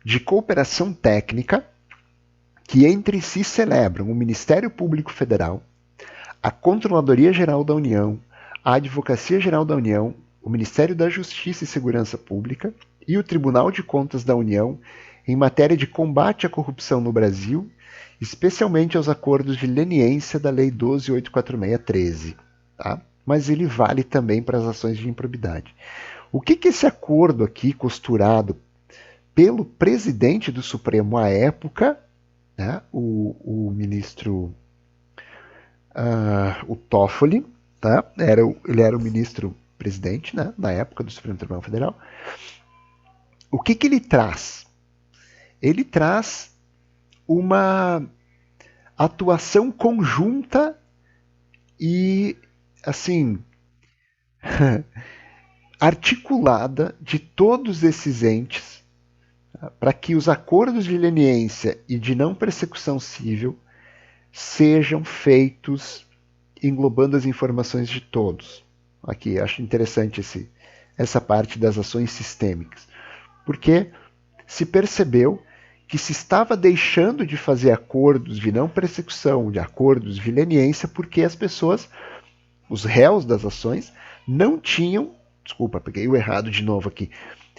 Speaker 1: de cooperação técnica que entre si celebram o Ministério Público Federal, a Controladoria Geral da União, a Advocacia Geral da União, o Ministério da Justiça e Segurança Pública e o Tribunal de Contas da União em matéria de combate à corrupção no Brasil, especialmente aos acordos de leniência da Lei 12.84613. Tá? Mas ele vale também para as ações de improbidade. O que esse acordo aqui, costurado pelo presidente do Supremo à época, né, o ministro o Toffoli, tá? Ele era o ministro-presidente, né, na época do Supremo Tribunal Federal. O que ele traz? Ele traz uma atuação conjunta e, assim, articulada de todos esses entes para que os acordos de leniência e de não persecução civil sejam feitos englobando as informações de todos. Aqui, acho interessante essa parte das ações sistêmicas, porque se percebeu que se estava deixando de fazer acordos de não persecução, de acordos de leniência, porque as pessoas, os réus das ações, não tinham, desculpa, peguei o errado de novo aqui,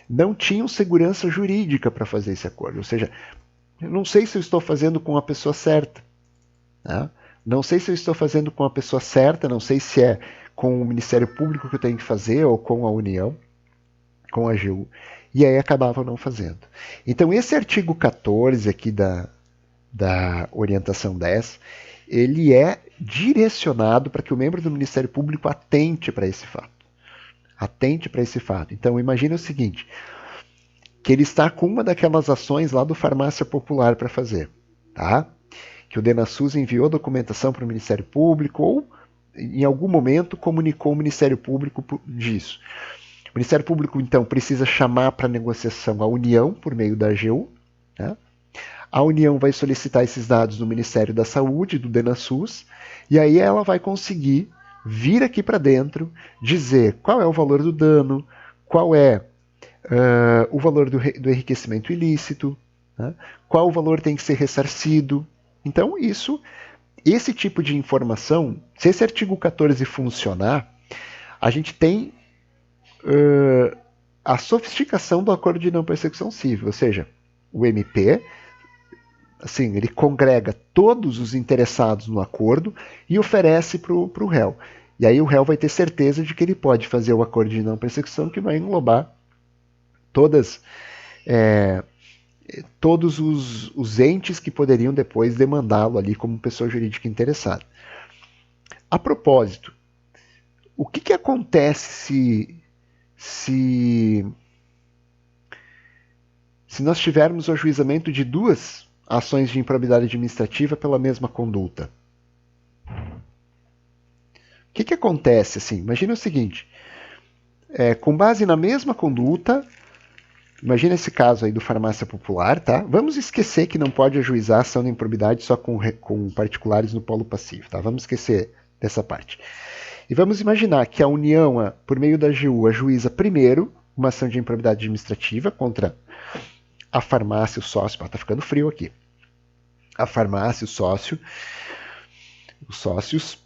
Speaker 1: não tinham segurança jurídica para fazer esse acordo. Ou seja, eu não sei se eu estou fazendo com a pessoa certa. Né? Não sei se eu estou fazendo com a pessoa certa, não sei se é com o Ministério Público que eu tenho que fazer, ou com a União, com a AGU. E aí acabavam não fazendo. Então esse artigo 14 aqui da orientação 10, ele é direcionado para que o membro do Ministério Público atente para esse fato. Atente para esse fato. Então imagine o seguinte, que ele está com uma daquelas ações lá do Farmácia Popular para fazer, tá? Que o DenaSUS enviou documentação para o Ministério Público ou em algum momento comunicou o Ministério Público disso. O Ministério Público, então, precisa chamar para negociação a União por meio da AGU. Né? A União vai solicitar esses dados no Ministério da Saúde, do DenaSUS, e aí ela vai conseguir vir aqui para dentro, dizer qual é o valor do dano, qual é o valor do enriquecimento ilícito, né? Qual o valor tem que ser ressarcido. Então, esse tipo de informação, se esse artigo 14 funcionar, a gente tem a sofisticação do acordo de não persecução civil, ou seja, o MP, assim, ele congrega todos os interessados no acordo e oferece para o réu. E aí o réu vai ter certeza de que ele pode fazer o acordo de não persecução, que vai englobar todos os entes que poderiam depois demandá-lo ali como pessoa jurídica interessada. A propósito, o que acontece se nós tivermos o ajuizamento de duas ações de improbidade administrativa pela mesma conduta? O que acontece assim? Imagina o seguinte, com base na mesma conduta, imagina esse caso aí do Farmácia Popular, tá? Vamos esquecer que não pode ajuizar ação de improbidade só com particulares no polo passivo, tá? Vamos esquecer dessa parte. E vamos imaginar que a União, por meio da AGU, ajuiza primeiro uma ação de improbidade administrativa contra a farmácia, o sócio, está ficando frio aqui, a farmácia, o sócio, os sócios,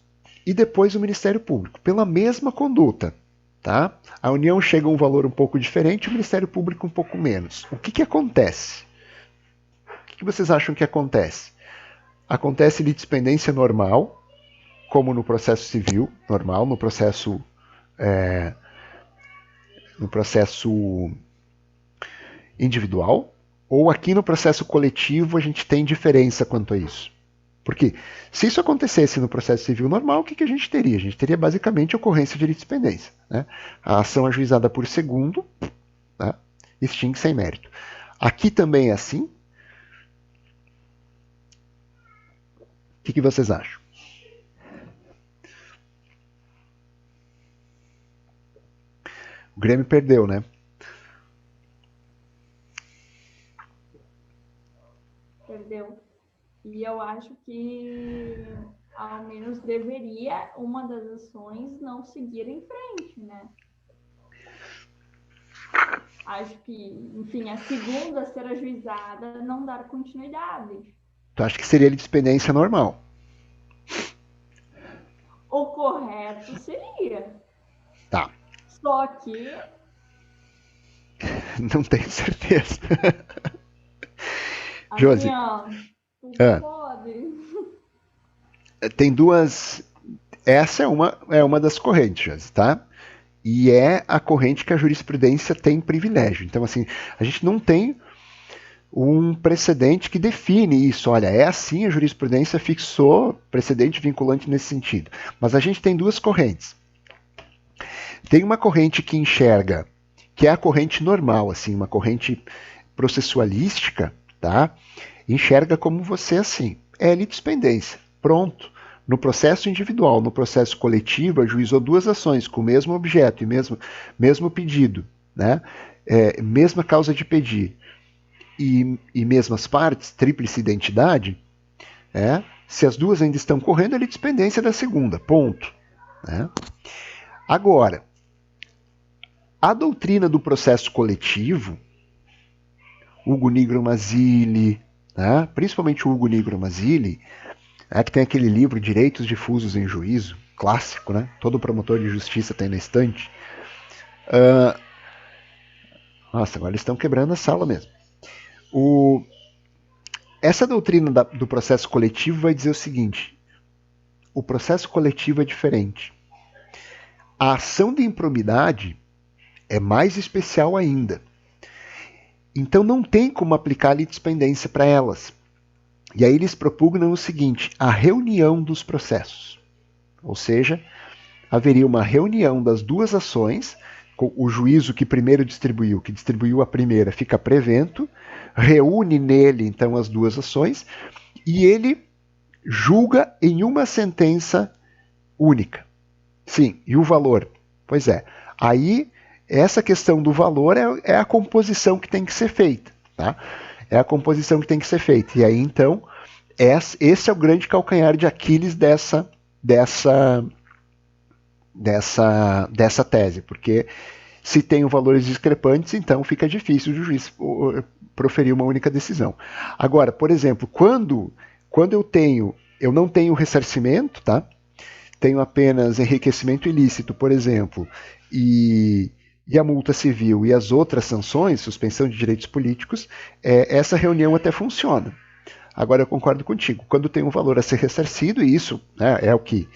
Speaker 1: e depois o Ministério Público, pela mesma conduta. Tá? A União chega a um valor um pouco diferente, o Ministério Público um pouco menos. O que acontece? O que vocês acham que acontece? Acontece litispendência normal, como no processo civil, normal, no processo individual, ou aqui no processo coletivo a gente tem diferença quanto a isso. Porque se isso acontecesse no processo civil normal, o que a gente teria? A gente teria basicamente ocorrência de litispendência. Né? A ação ajuizada por segundo, né? Extingue sem mérito. Aqui também é assim. O que vocês acham? O Grêmio perdeu, né?
Speaker 3: Perdeu. E eu acho que, ao menos, deveria uma das ações não seguir em frente, né? Acho que, enfim, a segunda a ser ajuizada não dar continuidade.
Speaker 1: Tu acha que seria litispendência normal?
Speaker 3: O correto seria.
Speaker 1: Tá.
Speaker 3: Só que...
Speaker 1: Não tenho certeza.
Speaker 3: Assim,
Speaker 1: Josi.
Speaker 3: Pode.
Speaker 1: Tem duas. Essa é uma das correntes, Josi, tá? E é a corrente que a jurisprudência tem privilégio. Então, assim, a gente não tem um precedente que define isso. Olha, é assim, a jurisprudência fixou precedente vinculante nesse sentido. Mas a gente tem duas correntes. Tem uma corrente que enxerga, que é a corrente normal, assim, uma corrente processualística, tá? Enxerga como você assim, é litispendência, pronto. No processo individual, no processo coletivo, ajuizou duas ações com o mesmo objeto e mesmo pedido, né? Mesma causa de pedir e mesmas partes, tríplice identidade, se as duas ainda estão correndo, é litispendência da segunda, ponto. Né? Agora, a doutrina do processo coletivo, Hugo Nigro Mazzilli, né? Principalmente o Hugo Nigro Mazzilli, que tem aquele livro Direitos Difusos em Juízo, clássico, né? Todo promotor de justiça tem na estante. Nossa, agora eles estão quebrando a sala mesmo. Essa doutrina do processo coletivo vai dizer o seguinte: o processo coletivo é diferente. A ação de improbidade é mais especial ainda. Então não tem como aplicar a litispendência para elas. E aí eles propugnam o seguinte: a reunião dos processos. Ou seja, haveria uma reunião das duas ações, com o juízo que primeiro distribuiu, que distribuiu a primeira, fica prevento, reúne nele então as duas ações, e ele julga em uma sentença única. Sim, e o valor? Pois é, aí essa questão do valor é a composição que tem que ser feita, tá? É a composição que tem que ser feita. E aí, então, esse é o grande calcanhar de Aquiles dessa tese, porque se tem valores discrepantes, então fica difícil o juiz proferir uma única decisão. Agora, por exemplo, quando eu não tenho ressarcimento, tá? Tenho apenas enriquecimento ilícito, por exemplo, e a multa civil e as outras sanções, suspensão de direitos políticos, essa reunião até funciona. Agora eu concordo contigo, quando tem um valor a ser ressarcido, e isso, né, é o que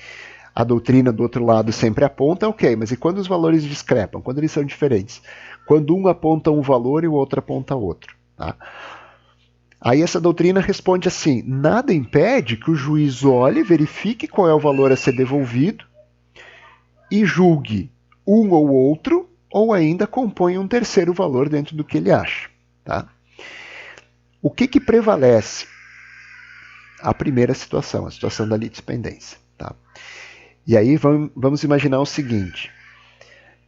Speaker 1: a doutrina do outro lado sempre aponta, ok, mas e quando os valores discrepam, quando eles são diferentes? Quando um aponta um valor e o outro aponta outro. Tá? Aí essa doutrina responde assim: nada impede que o juiz olhe, verifique qual é o valor a ser devolvido e julgue um ou outro, ou ainda compõe um terceiro valor dentro do que ele acha. Tá? O que prevalece? A primeira situação, a situação da litispendência. Tá? E aí vamos imaginar o seguinte: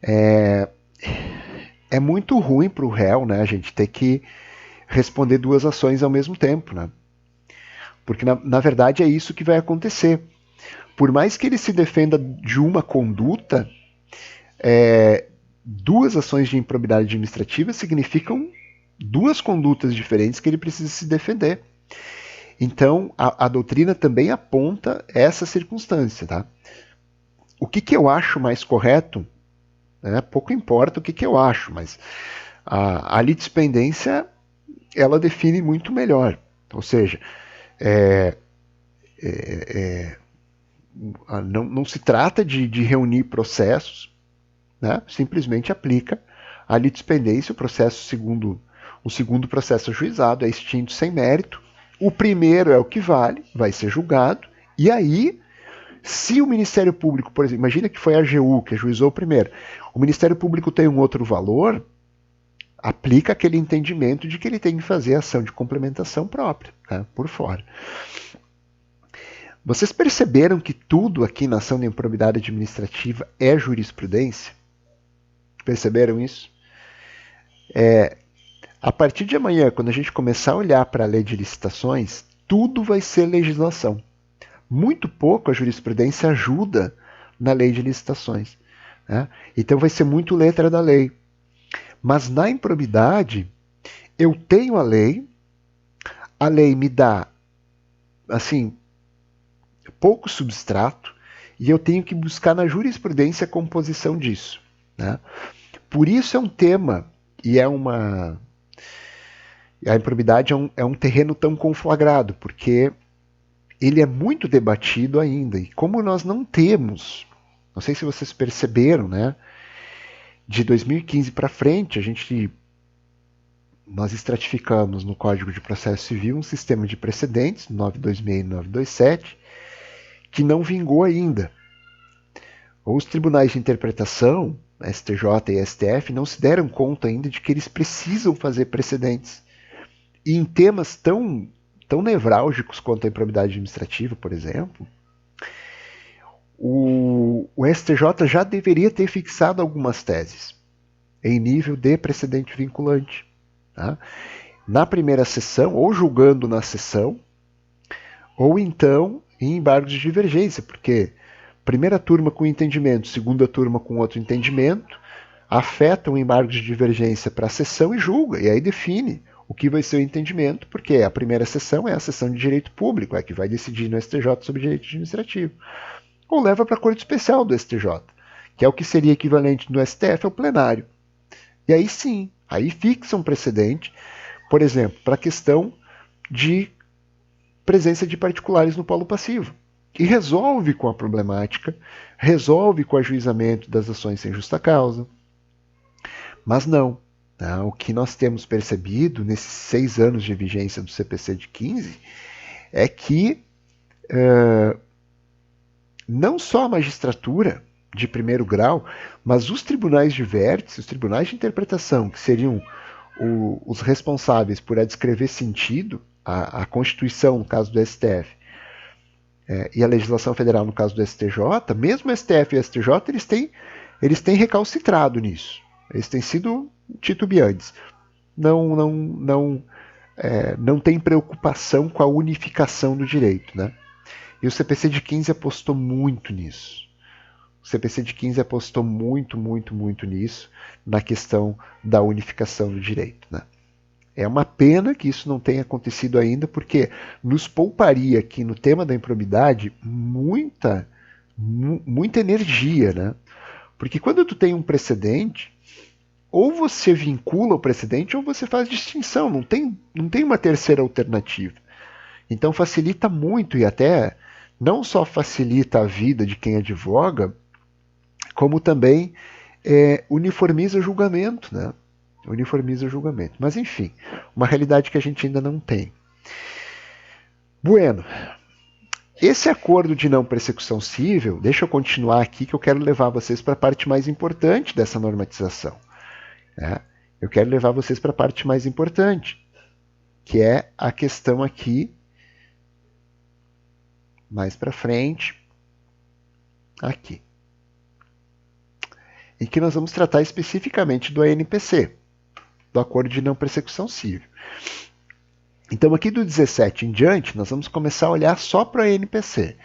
Speaker 1: é muito ruim para o réu, né, a gente ter que responder duas ações ao mesmo tempo, né? Porque na verdade é isso que vai acontecer. Por mais que ele se defenda de uma conduta, duas ações de improbidade administrativa significam duas condutas diferentes que ele precisa se defender. Então, a doutrina também aponta essa circunstância. Tá? O que eu acho mais correto, né, pouco importa o que eu acho, mas a litispendência ela define muito melhor. Ou seja, não se trata de reunir processos, né, simplesmente aplica a litispendência, o segundo processo ajuizado é extinto sem mérito, o primeiro é o que vale, vai ser julgado, e aí, se o Ministério Público, por exemplo, imagina que foi a AGU que ajuizou o primeiro, o Ministério Público tem um outro valor, aplica aquele entendimento de que ele tem que fazer ação de complementação própria, né, por fora. Vocês perceberam que tudo aqui na ação de improbidade administrativa é jurisprudência? Perceberam isso? A partir de amanhã, quando a gente começar a olhar para a lei de licitações, tudo vai ser legislação. Muito pouco a jurisprudência ajuda na lei de licitações, né? Então vai ser muito letra da lei. Mas na improbidade, eu tenho a lei me dá, assim, pouco substrato, e eu tenho que buscar na jurisprudência a composição disso, né? Por isso é um tema, e a improbidade é um terreno tão conflagrado, porque ele é muito debatido ainda, e como nós não temos, não sei se vocês perceberam, né? De 2015 para frente, nós estratificamos no Código de Processo Civil um sistema de precedentes, 926 e 927, que não vingou ainda. Os tribunais de interpretação, STJ e STF, não se deram conta ainda de que eles precisam fazer precedentes. E em temas tão nevrálgicos quanto a improbidade administrativa, por exemplo, o STJ já deveria ter fixado algumas teses em nível de precedente vinculante. Tá? Na primeira sessão, ou julgando na sessão, ou então em embargos de divergência, porque primeira turma com entendimento, segunda turma com outro entendimento, afeta o embargo de divergência para a sessão e julga, e aí define o que vai ser o entendimento, porque a primeira sessão é a sessão de direito público, é que vai decidir no STJ sobre direito administrativo. Ou leva para a Corte Especial do STJ, que é o que seria equivalente no STF ao plenário. E aí sim, aí fixa um precedente, por exemplo, para a questão de presença de particulares no polo passivo, que resolve com a problemática, resolve com o ajuizamento das ações sem justa causa. Mas não. O que nós temos percebido nesses 6 anos de vigência do CPC de 15 é que não só a magistratura de primeiro grau, mas os tribunais de vértice, os tribunais de interpretação, que seriam os responsáveis por adscrever sentido à Constituição, no caso do STF, e a legislação federal, no caso do STJ, mesmo o STF e o STJ, eles têm recalcitrado nisso. Eles têm sido titubeantes. Não tem preocupação com a unificação do direito, né? E o CPC de 15 apostou muito nisso. O CPC de 15 apostou muito nisso, na questão da unificação do direito, né? É uma pena que isso não tenha acontecido ainda, porque nos pouparia aqui no tema da improbidade muita energia, né? Porque quando tu tem um precedente, ou você vincula o precedente ou você faz distinção, não tem uma terceira alternativa. Então facilita muito, e até não só facilita a vida de quem advoga, como também uniformiza o julgamento, né? Uniformiza o julgamento. Mas enfim, uma realidade que a gente ainda não tem. Bueno, esse acordo de não persecução cível, deixa eu continuar aqui que eu quero levar vocês para a parte mais importante dessa normatização. Eu quero levar vocês para a parte mais importante, que é a questão aqui, mais para frente, aqui, em que nós vamos tratar especificamente do ANPC, do Acordo de Não Persecução Cível. Então aqui do 17 em diante, nós vamos começar a olhar só para o ANPC.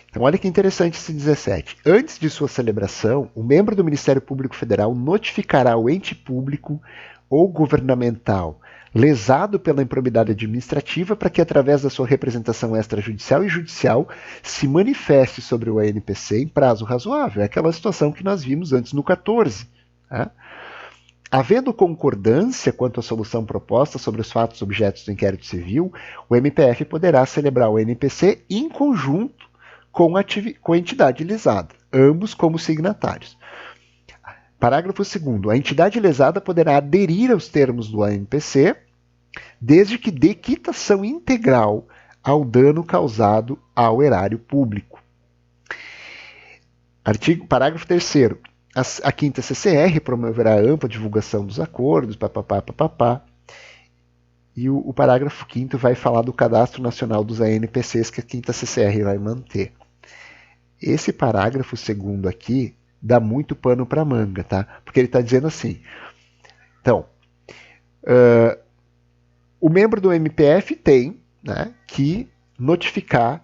Speaker 1: Então olha que interessante esse 17. Antes de sua celebração, o membro do Ministério Público Federal notificará o ente público ou governamental lesado pela improbidade administrativa para que, através da sua representação extrajudicial e judicial, se manifeste sobre o ANPC em prazo razoável. É aquela situação que nós vimos antes no 14. Tá? Havendo concordância quanto à solução proposta sobre os fatos objetos do inquérito civil, o MPF poderá celebrar o ANPC em conjunto com a entidade lesada, ambos como signatários. Parágrafo 2º. A entidade lesada poderá aderir aos termos do ANPC, desde que dê quitação integral ao dano causado ao erário público. Parágrafo 3º. A 5ª CCR promoverá ampla divulgação dos acordos, papapá. E o parágrafo 5º vai falar do Cadastro Nacional dos ANPCs que a 5ª CCR vai manter. Esse parágrafo 2º aqui dá muito pano para manga, tá? Porque ele está dizendo assim. Então, o membro do MPF tem, né, que notificar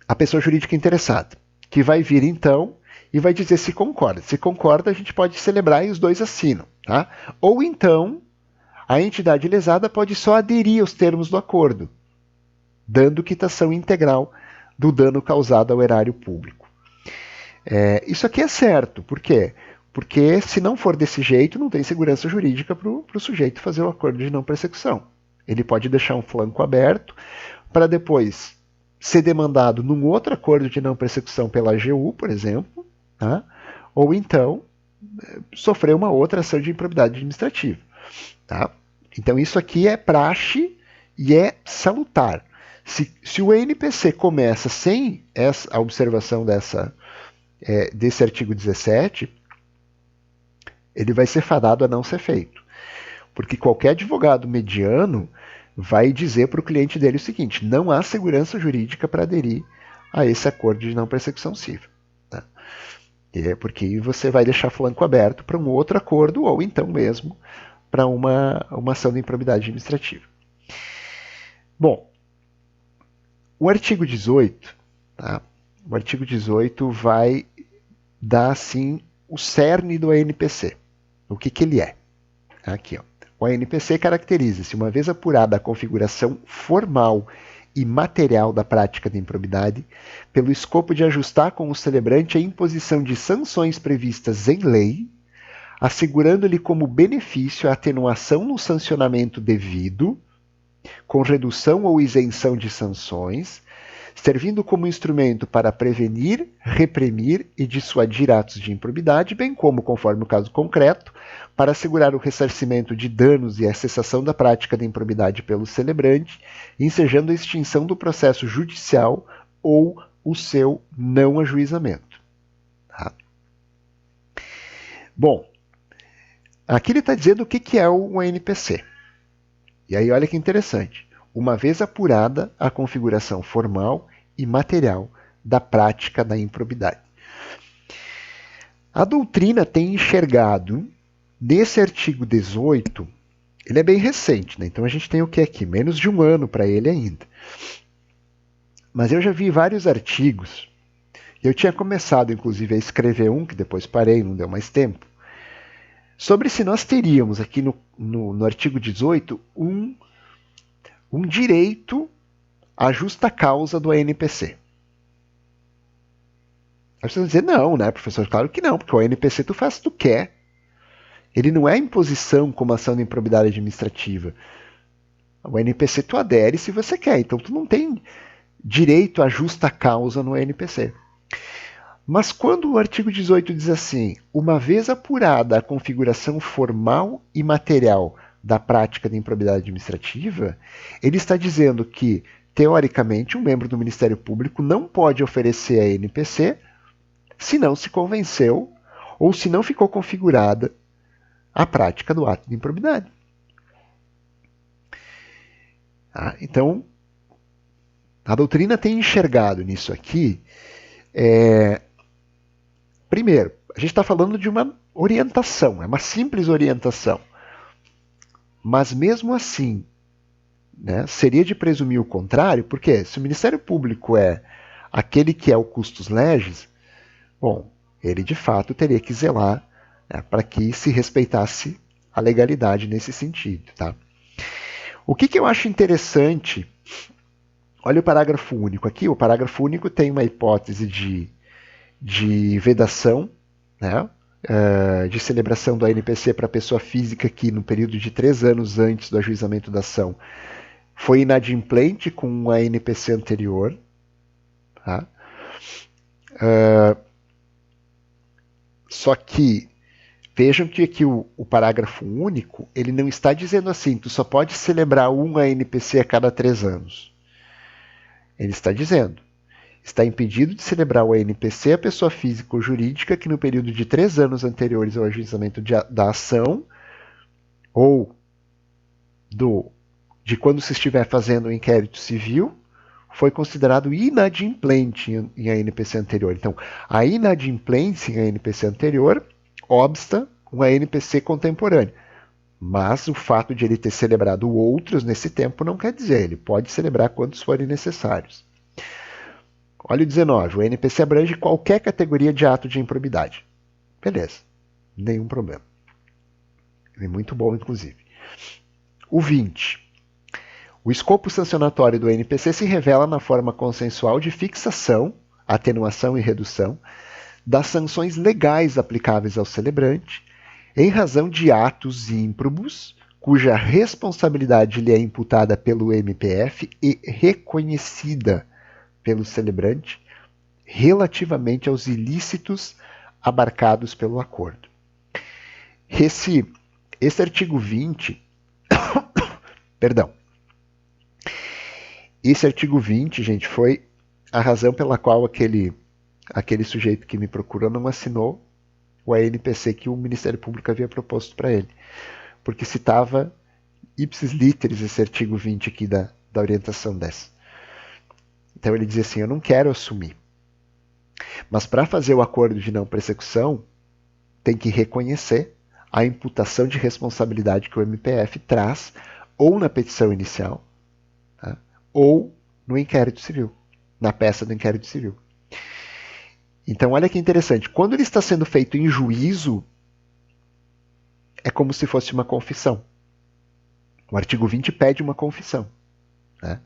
Speaker 1: a pessoa jurídica interessada, que vai vir então e vai dizer se concorda. Se concorda, a gente pode celebrar e os dois assinam. Tá? Ou então, a entidade lesada pode só aderir aos termos do acordo, dando quitação integral do dano causado ao erário público. Isso aqui é certo. Por quê? Porque se não for desse jeito, não tem segurança jurídica para o sujeito fazer o acordo de não persecução. Ele pode deixar um flanco aberto para depois ser demandado num outro acordo de não persecução pela AGU, por exemplo, tá? Ou então sofrer uma outra ação de improbidade administrativa. Tá? Então isso aqui é praxe e é salutar. Se o ANPC começa sem a observação desse artigo 17, ele vai ser fadado a não ser feito. Porque qualquer advogado mediano vai dizer para o cliente dele o seguinte: não há segurança jurídica para aderir a esse acordo de não persecução civil. Né? Porque você vai deixar flanco aberto para um outro acordo ou então mesmo para uma ação de improbidade administrativa. Bom, o artigo 18, tá? O artigo 18 vai dar assim o cerne do ANPC. O que ele é? Aqui, ó. O ANPC caracteriza-se, uma vez apurada a configuração formal e material da prática de improbidade, pelo escopo de ajustar com o celebrante a imposição de sanções previstas em lei, assegurando-lhe como benefício a atenuação no sancionamento devido, com redução ou isenção de sanções, servindo como instrumento para prevenir, reprimir e dissuadir atos de improbidade, bem como, conforme o caso concreto, para assegurar o ressarcimento de danos e a cessação da prática de improbidade pelo celebrante, ensejando a extinção do processo judicial ou o seu não ajuizamento. Tá? Bom, aqui ele está dizendo o que é um ANPC. E aí olha que interessante. Uma vez apurada a configuração formal e material da prática da improbidade. A doutrina tem enxergado, nesse artigo 18, ele é bem recente, né? Então a gente tem o que aqui? Menos de um ano para ele ainda. Mas eu já vi vários artigos, e eu tinha começado, inclusive, a escrever um, que depois parei, não deu mais tempo, sobre se nós teríamos aqui no artigo 18 um direito à justa causa do ANPC. Aí você vai dizer, não, né, professor? Claro que não, porque o ANPC tu faz o que tu quer. Ele não é imposição como ação de improbidade administrativa. O ANPC tu adere se você quer, então tu não tem direito à justa causa no ANPC. Mas quando o artigo 18 diz assim, uma vez apurada a configuração formal e material da prática de improbidade administrativa, ele está dizendo que, teoricamente, um membro do Ministério Público não pode oferecer a ANPC se não se convenceu ou se não ficou configurada a prática do ato de improbidade. Então, a doutrina tem enxergado nisso aqui. Primeiro, a gente está falando de uma orientação, é uma simples orientação. Mas mesmo assim, né, seria de presumir o contrário, porque se o Ministério Público é aquele que é o custos legis, bom, ele de fato teria que zelar, né, para que se respeitasse a legalidade nesse sentido. Tá? O que eu acho interessante, olha o parágrafo único aqui, o parágrafo único tem uma hipótese de vedação, né? De celebração do ANPC para pessoa física que no período de 3 anos antes do ajuizamento da ação foi inadimplente com um ANPC anterior. Tá? Só que vejam que aqui o parágrafo único ele não está dizendo assim, tu só pode celebrar um ANPC a cada 3 anos. Ele está dizendo, está impedido de celebrar o ANPC a pessoa física ou jurídica que no período de 3 anos anteriores ao ajuizamento da ação ou de quando se estiver fazendo o inquérito civil foi considerado inadimplente em ANPC anterior. Então, a inadimplência em ANPC anterior obsta um ANPC contemporâneo. Mas o fato de ele ter celebrado outros nesse tempo não quer dizer, ele pode celebrar quantos forem necessários. Olha o 19, o ANPC abrange qualquer categoria de ato de improbidade. Beleza, nenhum problema. É muito bom, inclusive. O 20, o escopo sancionatório do ANPC se revela na forma consensual de fixação, atenuação e redução das sanções legais aplicáveis ao celebrante, em razão de atos ímprobos, cuja responsabilidade lhe é imputada pelo MPF e reconhecida pelo celebrante, relativamente aos ilícitos abarcados pelo acordo. Esse artigo 20, perdão, esse artigo 20, gente, foi a razão pela qual aquele sujeito que me procurou não assinou o ANPC que o Ministério Público havia proposto para ele. Porque citava ipsis literis esse artigo 20 aqui da orientação dessa. Então ele dizia assim, eu não quero assumir. Mas para fazer o acordo de não persecução, tem que reconhecer a imputação de responsabilidade que o MPF traz ou na petição inicial, tá? Ou no inquérito civil, na peça do inquérito civil. Então, olha que interessante. Quando ele está sendo feito em juízo, é como se fosse uma confissão. O artigo 20 pede uma confissão. Né?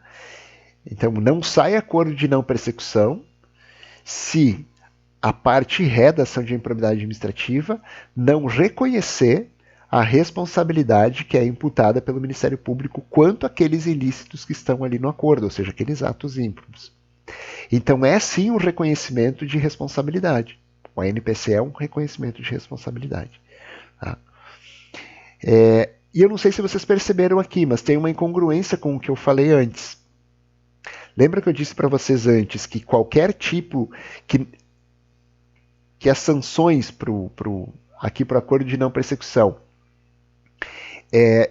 Speaker 1: Então, não sai acordo de não persecução se a parte ré da ação de improbidade administrativa não reconhecer a responsabilidade que é imputada pelo Ministério Público quanto àqueles ilícitos que estão ali no acordo, ou seja, aqueles atos ímprobos. Então é sim um reconhecimento de responsabilidade. O ANPC é um reconhecimento de responsabilidade. Tá? E eu não sei se vocês perceberam aqui, mas tem uma incongruência com o que eu falei antes. Lembra que eu disse para vocês antes que qualquer tipo que as sanções aqui para o acordo de não persecução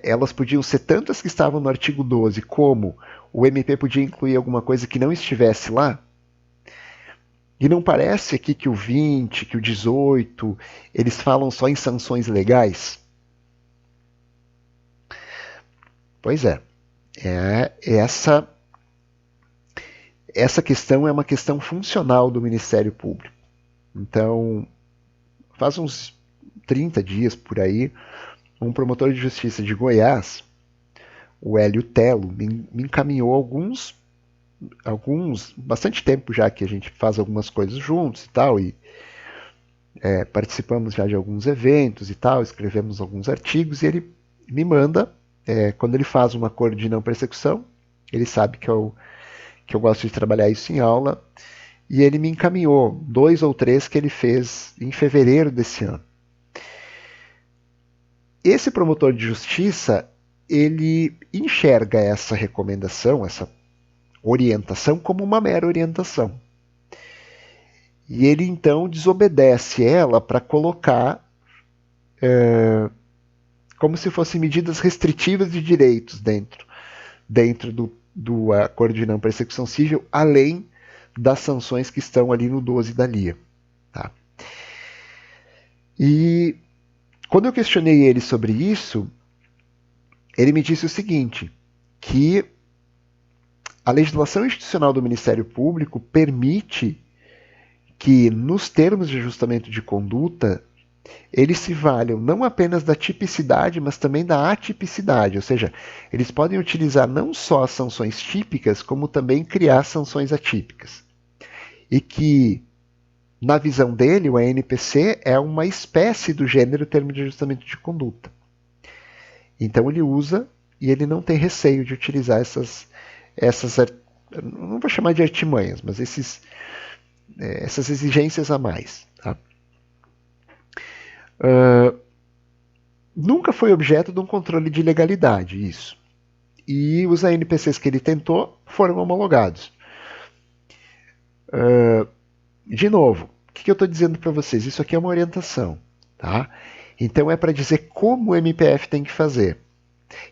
Speaker 1: elas podiam ser tanto as que estavam no artigo 12 como o MP podia incluir alguma coisa que não estivesse lá? E não parece aqui que o 20, que o 18, eles falam só em sanções legais? Pois é. Essa questão é uma questão funcional do Ministério Público. Então, faz uns 30 dias por aí, um promotor de justiça de Goiás, o Hélio Telo, me encaminhou bastante tempo já que a gente faz algumas coisas juntos e tal, e participamos já de alguns eventos e tal, escrevemos alguns artigos, e ele me manda, quando ele faz um acordo de não persecução, ele sabe que eu gosto de trabalhar isso em aula, e ele me encaminhou 2 ou 3 que ele fez em fevereiro desse ano. Esse promotor de justiça, ele enxerga essa recomendação, essa orientação, como uma mera orientação. E ele, então, desobedece ela para colocar como se fossem medidas restritivas de direitos dentro do acordo de não persecução civil, além das sanções que estão ali no 12 da LIA. Tá? E quando eu questionei ele sobre isso, ele me disse o seguinte, que a legislação institucional do Ministério Público permite que, nos termos de ajustamento de conduta, eles se valham não apenas da tipicidade, mas também da atipicidade, ou seja, eles podem utilizar não só as sanções típicas, como também criar sanções atípicas. E que, na visão dele, o ANPC é uma espécie do gênero termo de ajustamento de conduta. Então ele usa e ele não tem receio de utilizar essas não vou chamar de artimanhas, mas essas exigências a mais. Tá? Nunca foi objeto de um controle de legalidade, isso. E os ANPCs que ele tentou foram homologados. De novo, o que eu estou dizendo para vocês? Isso aqui é uma orientação. Tá? Então é para dizer como o MPF tem que fazer.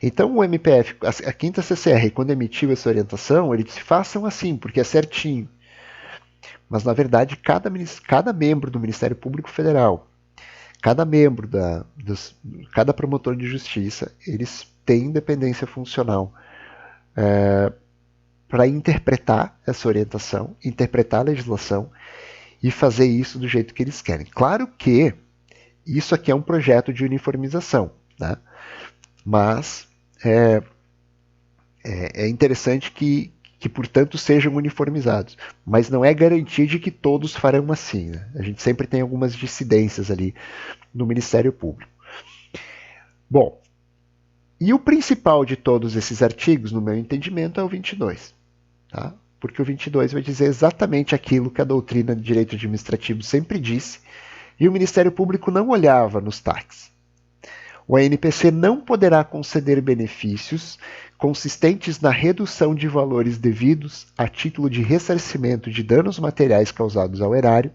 Speaker 1: Então o MPF, a 5ª CCR, quando emitiu essa orientação, ele disse, façam assim, porque é certinho. Mas, na verdade, cada membro do Ministério Público Federal, cada membro, cada promotor de justiça, eles têm independência funcional para interpretar essa orientação, interpretar a legislação e fazer isso do jeito que eles querem. Claro que isso aqui é um projeto de uniformização, né? Mas é interessante que, portanto, sejam uniformizados. Mas não é garantia de que todos farão assim. Né? A gente sempre tem algumas dissidências ali no Ministério Público. Bom, e o principal de todos esses artigos, no meu entendimento, é o 22. Tá? Porque o 22 vai dizer exatamente aquilo que a doutrina de direito administrativo sempre disse, e o Ministério Público não olhava nos TACs. O ANPC não poderá conceder benefícios consistentes na redução de valores devidos a título de ressarcimento de danos materiais causados ao erário,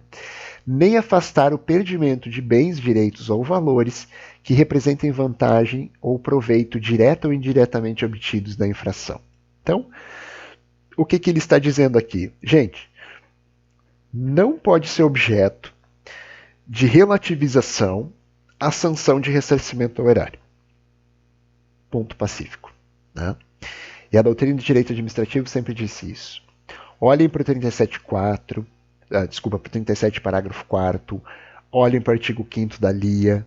Speaker 1: nem afastar o perdimento de bens, direitos ou valores que representem vantagem ou proveito direto ou indiretamente obtidos da infração. Então, o que ele está dizendo aqui? Gente, não pode ser objeto de relativização a sanção de ressarcimento ao erário. Ponto pacífico. Né? E a doutrina de direito administrativo sempre disse isso. Olhem para o 37.4, para o 37 parágrafo 4º, olhem para o artigo 5º da LIA,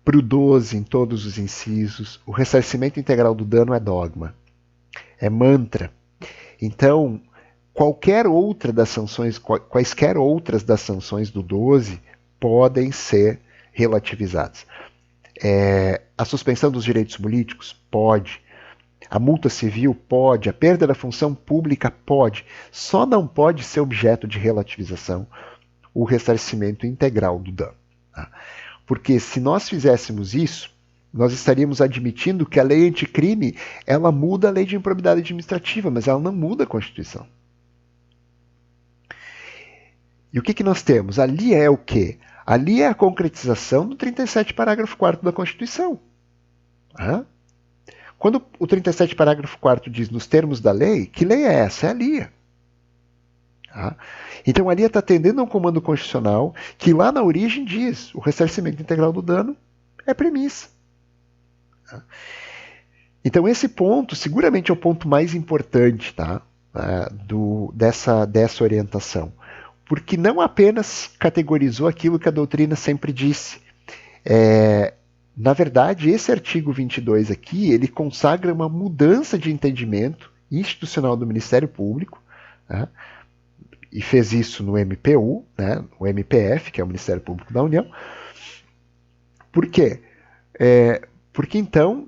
Speaker 1: para o 12 em todos os incisos, o ressarcimento integral do dano é dogma, é mantra. Então, quaisquer outras das sanções do 12 podem ser relativizadas. A suspensão dos direitos políticos? Pode. A multa civil? Pode. A perda da função pública? Pode. Só não pode ser objeto de relativização o ressarcimento integral do dano. Tá? Porque se nós fizéssemos isso, nós estaríamos admitindo que a lei anticrime ela muda a lei de improbidade administrativa, mas ela não muda a Constituição. E o que nós temos? Ali é o quê? Ali é a concretização do 37 parágrafo 4º da Constituição. Quando o 37 parágrafo 4º diz nos termos da lei, que lei é essa? É a LIA. Então a LIA está atendendo a um comando constitucional que lá na origem diz o ressarcimento integral do dano é premissa. Então esse ponto seguramente é o ponto mais importante, tá? dessa orientação. Porque não apenas categorizou aquilo que a doutrina sempre disse. Na verdade, esse artigo 22 aqui, ele consagra uma mudança de entendimento institucional do Ministério Público, né? E fez isso no MPU, né? O MPF, que é o Ministério Público da União. Por quê? Porque então,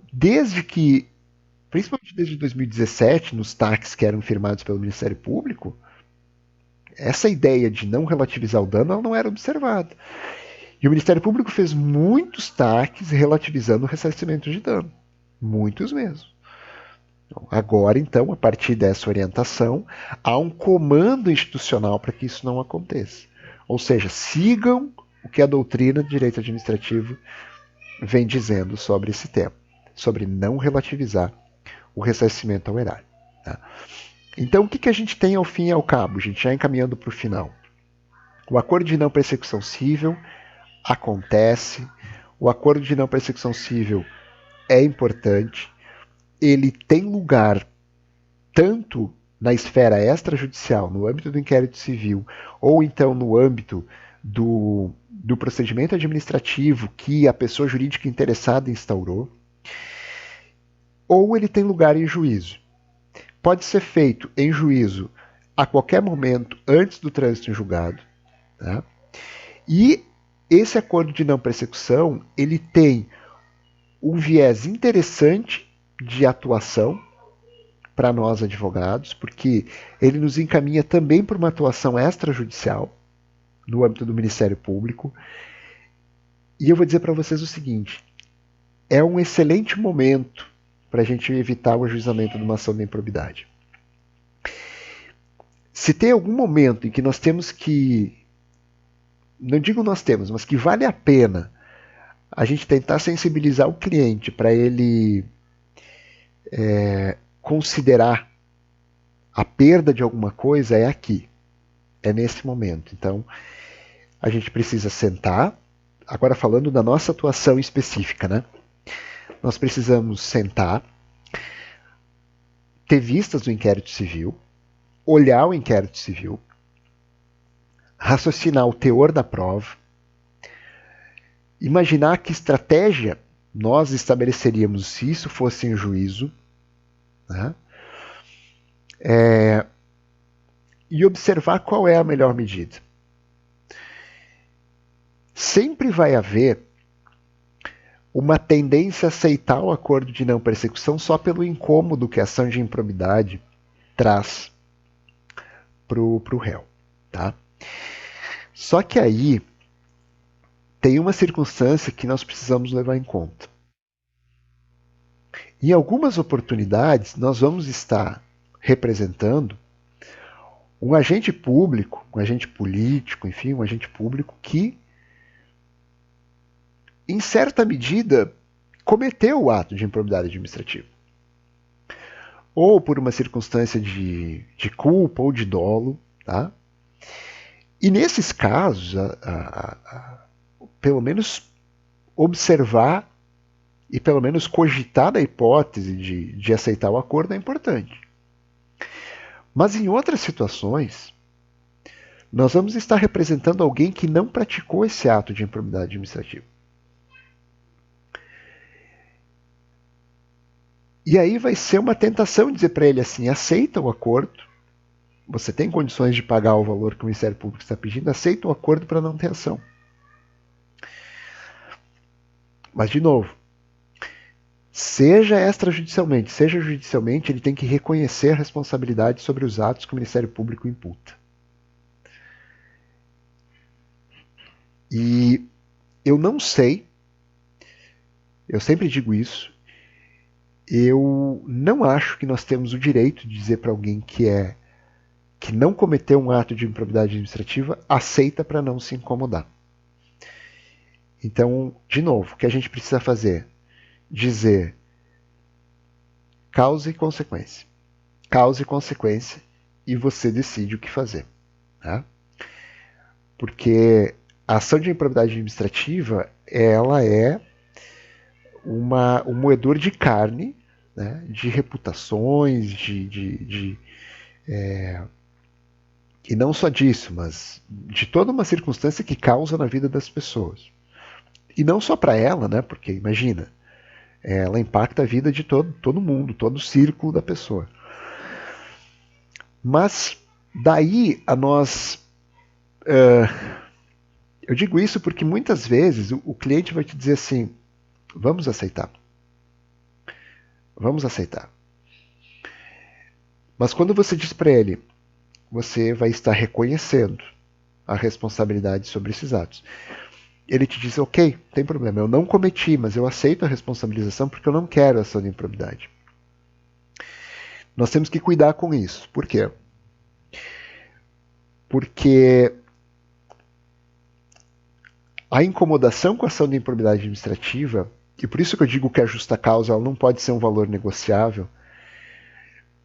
Speaker 1: principalmente desde 2017, nos TACs que eram firmados pelo Ministério Público, essa ideia de não relativizar o dano ela não era observada. E o Ministério Público fez muitos TACs relativizando o ressarcimento de dano. Muitos mesmo. Agora, então, a partir dessa orientação, há um comando institucional para que isso não aconteça. Ou seja, sigam o que a doutrina de direito administrativo vem dizendo sobre esse tema, sobre não relativizar o ressarcimento ao erário. Tá? Então, o que a gente tem ao fim e ao cabo? A gente já encaminhando para o final. O acordo de não persecução civil acontece. O acordo de não persecução civil é importante. Ele tem lugar tanto na esfera extrajudicial, no âmbito do inquérito civil, ou então no âmbito do procedimento administrativo que a pessoa jurídica interessada instaurou, ou ele tem lugar em juízo. Pode ser feito em juízo a qualquer momento antes do trânsito em julgado. Tá? E esse acordo de não persecução, ele tem um viés interessante de atuação para nós advogados, porque ele nos encaminha também para uma atuação extrajudicial no âmbito do Ministério Público. E eu vou dizer para vocês o seguinte, é um excelente momento para a gente evitar o ajuizamento de uma ação de improbidade. Se tem algum momento em que nós temos que, não digo nós temos, mas que vale a pena a gente tentar sensibilizar o cliente para ele considerar a perda de alguma coisa, é aqui, é nesse momento. Então, a gente precisa sentar, agora falando da nossa atuação específica, né? Nós precisamos sentar, ter vistas do inquérito civil, olhar o inquérito civil, raciocinar o teor da prova, imaginar que estratégia nós estabeleceríamos se isso fosse em juízo, né? E observar qual é a melhor medida. Sempre vai haver uma tendência a aceitar o acordo de não persecução só pelo incômodo que a ação de improbidade traz para o réu. Tá? Só que aí tem uma circunstância que nós precisamos levar em conta. Em algumas oportunidades, nós vamos estar representando um agente público, um agente político, enfim, um agente público que, em certa medida, cometeu o ato de improbidade administrativa. Ou por uma circunstância de culpa ou de dolo. Tá? E nesses casos, pelo menos observar e pelo menos cogitar a hipótese de aceitar o acordo é importante. Mas em outras situações, nós vamos estar representando alguém que não praticou esse ato de improbidade administrativa. E aí vai ser uma tentação dizer para ele assim, aceita o acordo, você tem condições de pagar o valor que o Ministério Público está pedindo, aceita o acordo para não ter ação. Mas, de novo, seja extrajudicialmente, seja judicialmente, ele tem que reconhecer a responsabilidade sobre os atos que o Ministério Público imputa. E eu não sei, eu sempre digo isso, eu não acho que nós temos o direito de dizer para alguém que não cometeu um ato de improbidade administrativa, aceita para não se incomodar. Então, de novo, o que a gente precisa fazer? Dizer causa e consequência. Causa e consequência e você decide o que fazer. Tá? Porque a ação de improbidade administrativa ela é um moedor de carne, né, de reputações, e não só disso, mas de toda uma circunstância que causa na vida das pessoas. E não só para ela, né, porque imagina, ela impacta a vida de todo mundo, todo o círculo da pessoa. Mas daí a nós... eu digo isso porque muitas vezes o cliente vai te dizer assim, vamos aceitar. Vamos aceitar. Mas quando você diz para ele, você vai estar reconhecendo a responsabilidade sobre esses atos. Ele te diz, ok, não tem problema, eu não cometi, mas eu aceito a responsabilização porque eu não quero ação de improbidade. Nós temos que cuidar com isso. Por quê? Porque a incomodação com a ação de improbidade administrativa, e por isso que eu digo que a justa causa ela não pode ser um valor negociável,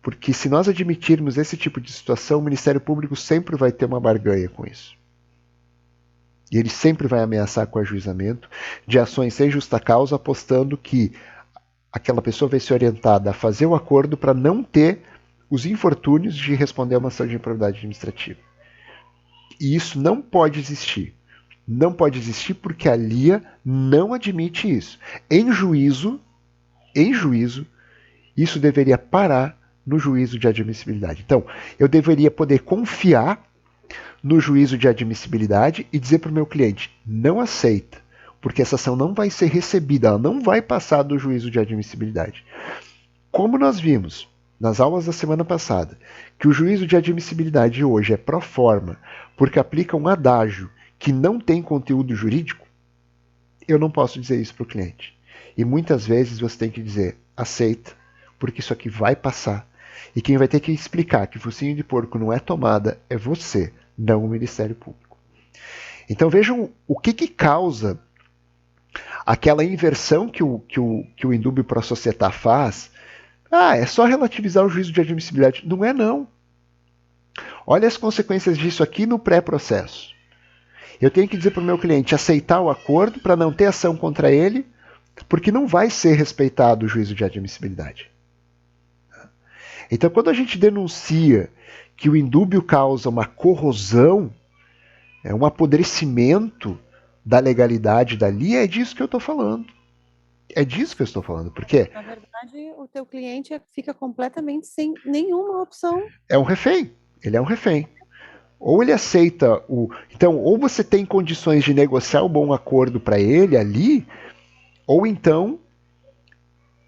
Speaker 1: porque se nós admitirmos esse tipo de situação, o Ministério Público sempre vai ter uma barganha com isso. E ele sempre vai ameaçar com o ajuizamento de ações sem justa causa, apostando que aquela pessoa vai ser orientada a fazer o acordo para não ter os infortúnios de responder a uma ação de improbidade administrativa. E isso não pode existir. não pode existir porque a LIA não admite isso. Em juízo, isso deveria parar no juízo de admissibilidade. Então, eu deveria poder confiar no juízo de admissibilidade e dizer para o meu cliente, não aceita, porque essa ação não vai ser recebida, ela não vai passar do juízo de admissibilidade. Como nós vimos nas aulas da semana passada, que o juízo de admissibilidade hoje é pro forma, porque aplica um adágio que não tem conteúdo jurídico, eu não posso dizer isso para o cliente. E muitas vezes você tem que dizer, aceita, porque isso aqui vai passar. E quem vai ter que explicar que focinho de porco não é tomada é você, não o Ministério Público. Então vejam o que causa aquela inversão que o indúbio pro societá faz. É só relativizar o juízo de admissibilidade. Não é não. Olha as consequências disso aqui no pré-processo. Eu tenho que dizer para o meu cliente aceitar o acordo para não ter ação contra ele, porque não vai ser respeitado o juízo de admissibilidade. Então, quando a gente denuncia que o indúbio causa uma corrosão, um apodrecimento da legalidade dali, é disso que eu estou falando. É disso que eu estou falando. Por quê?
Speaker 4: Na verdade, o teu cliente fica completamente sem nenhuma opção.
Speaker 1: É um refém. Ele é um refém. Ou ele aceita o... Então, ou você tem condições de negociar um bom acordo para ele ali, ou então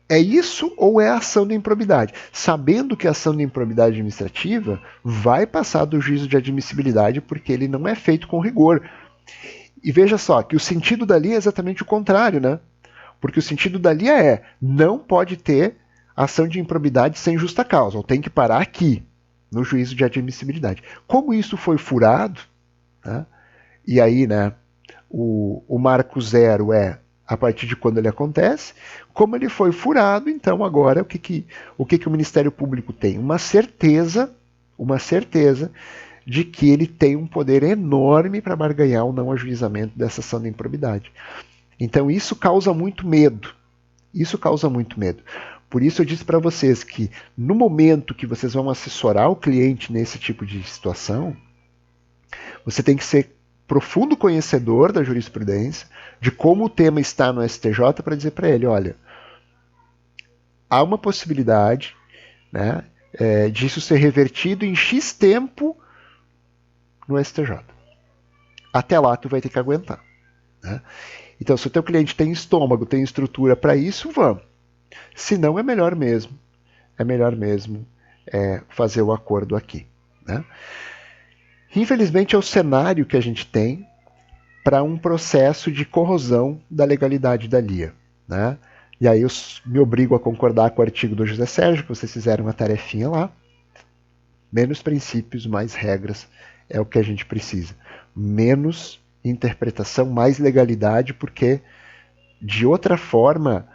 Speaker 1: é isso ou é a ação de improbidade. Sabendo que a ação de improbidade administrativa vai passar do juízo de admissibilidade porque ele não é feito com rigor. E veja só, que o sentido dali é exatamente o contrário, né? Porque o sentido dali não pode ter ação de improbidade sem justa causa, ou tem que parar aqui, no juízo de admissibilidade. Como isso foi furado, né? E aí, né, o marco zero é a partir de quando ele acontece, como ele foi furado, então agora o que o Ministério Público tem? Uma certeza de que ele tem um poder enorme para barganhar o não ajuizamento dessa ação de improbidade. Então isso causa muito medo. Por isso eu disse para vocês que no momento que vocês vão assessorar o cliente nesse tipo de situação, você tem que ser profundo conhecedor da jurisprudência, de como o tema está no STJ, para dizer para ele, olha, há uma possibilidade, né, disso ser revertido em X tempo no STJ. Até lá tu vai ter que aguentar. Né? Então, se o teu cliente tem estômago, tem estrutura para isso, vamos. Se não, é melhor mesmo fazer o acordo aqui. Né? Infelizmente, é o cenário que a gente tem para um processo de corrosão da legalidade da LIA. Né? E aí eu me obrigo a concordar com o artigo do José Sérgio, que vocês fizeram uma tarefinha lá. Menos princípios, mais regras é o que a gente precisa. Menos interpretação, mais legalidade, porque, de outra forma,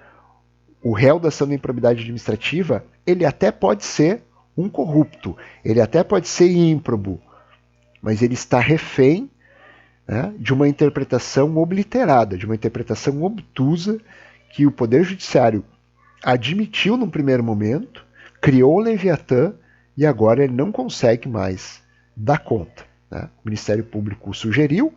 Speaker 1: o réu da ação de improbidade administrativa, ele até pode ser um corrupto, ele até pode ser ímprobo, mas ele está refém, né, de uma interpretação obliterada, de uma interpretação obtusa que o Poder Judiciário admitiu num primeiro momento, criou o Leviatã e agora ele não consegue mais dar conta. Né? O Ministério Público sugeriu,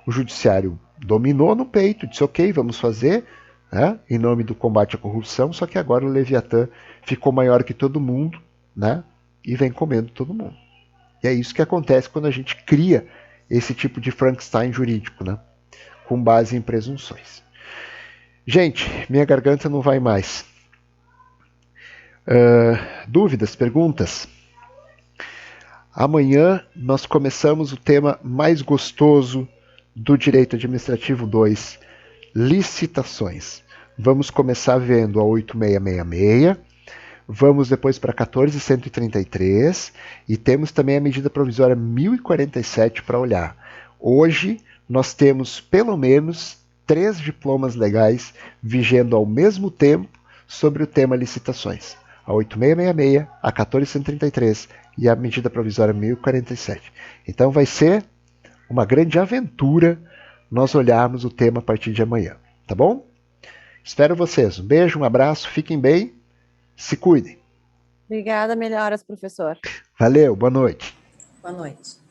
Speaker 1: o Judiciário dominou no peito, disse ok, vamos fazer, né, em nome do combate à corrupção, só que agora o Leviatã ficou maior que todo mundo, né, e vem comendo todo mundo. E é isso que acontece quando a gente cria esse tipo de Frankenstein jurídico, né, com base em presunções. Gente, minha garganta não vai mais. Dúvidas, perguntas? Amanhã nós começamos o tema mais gostoso do Direito Administrativo 2, licitações. Vamos começar vendo a 8666, vamos depois para 14.133 e temos também a medida provisória 1047 para olhar. Hoje nós temos pelo menos 3 diplomas legais vigendo ao mesmo tempo sobre o tema licitações. A 8666, a 14.133 e a medida provisória 1047. Então vai ser uma grande aventura nós olharmos o tema a partir de amanhã, tá bom? Espero vocês. Um beijo, um abraço, fiquem bem, se cuidem.
Speaker 4: Obrigada, melhoras, professor.
Speaker 1: Valeu, boa noite.
Speaker 5: Boa noite.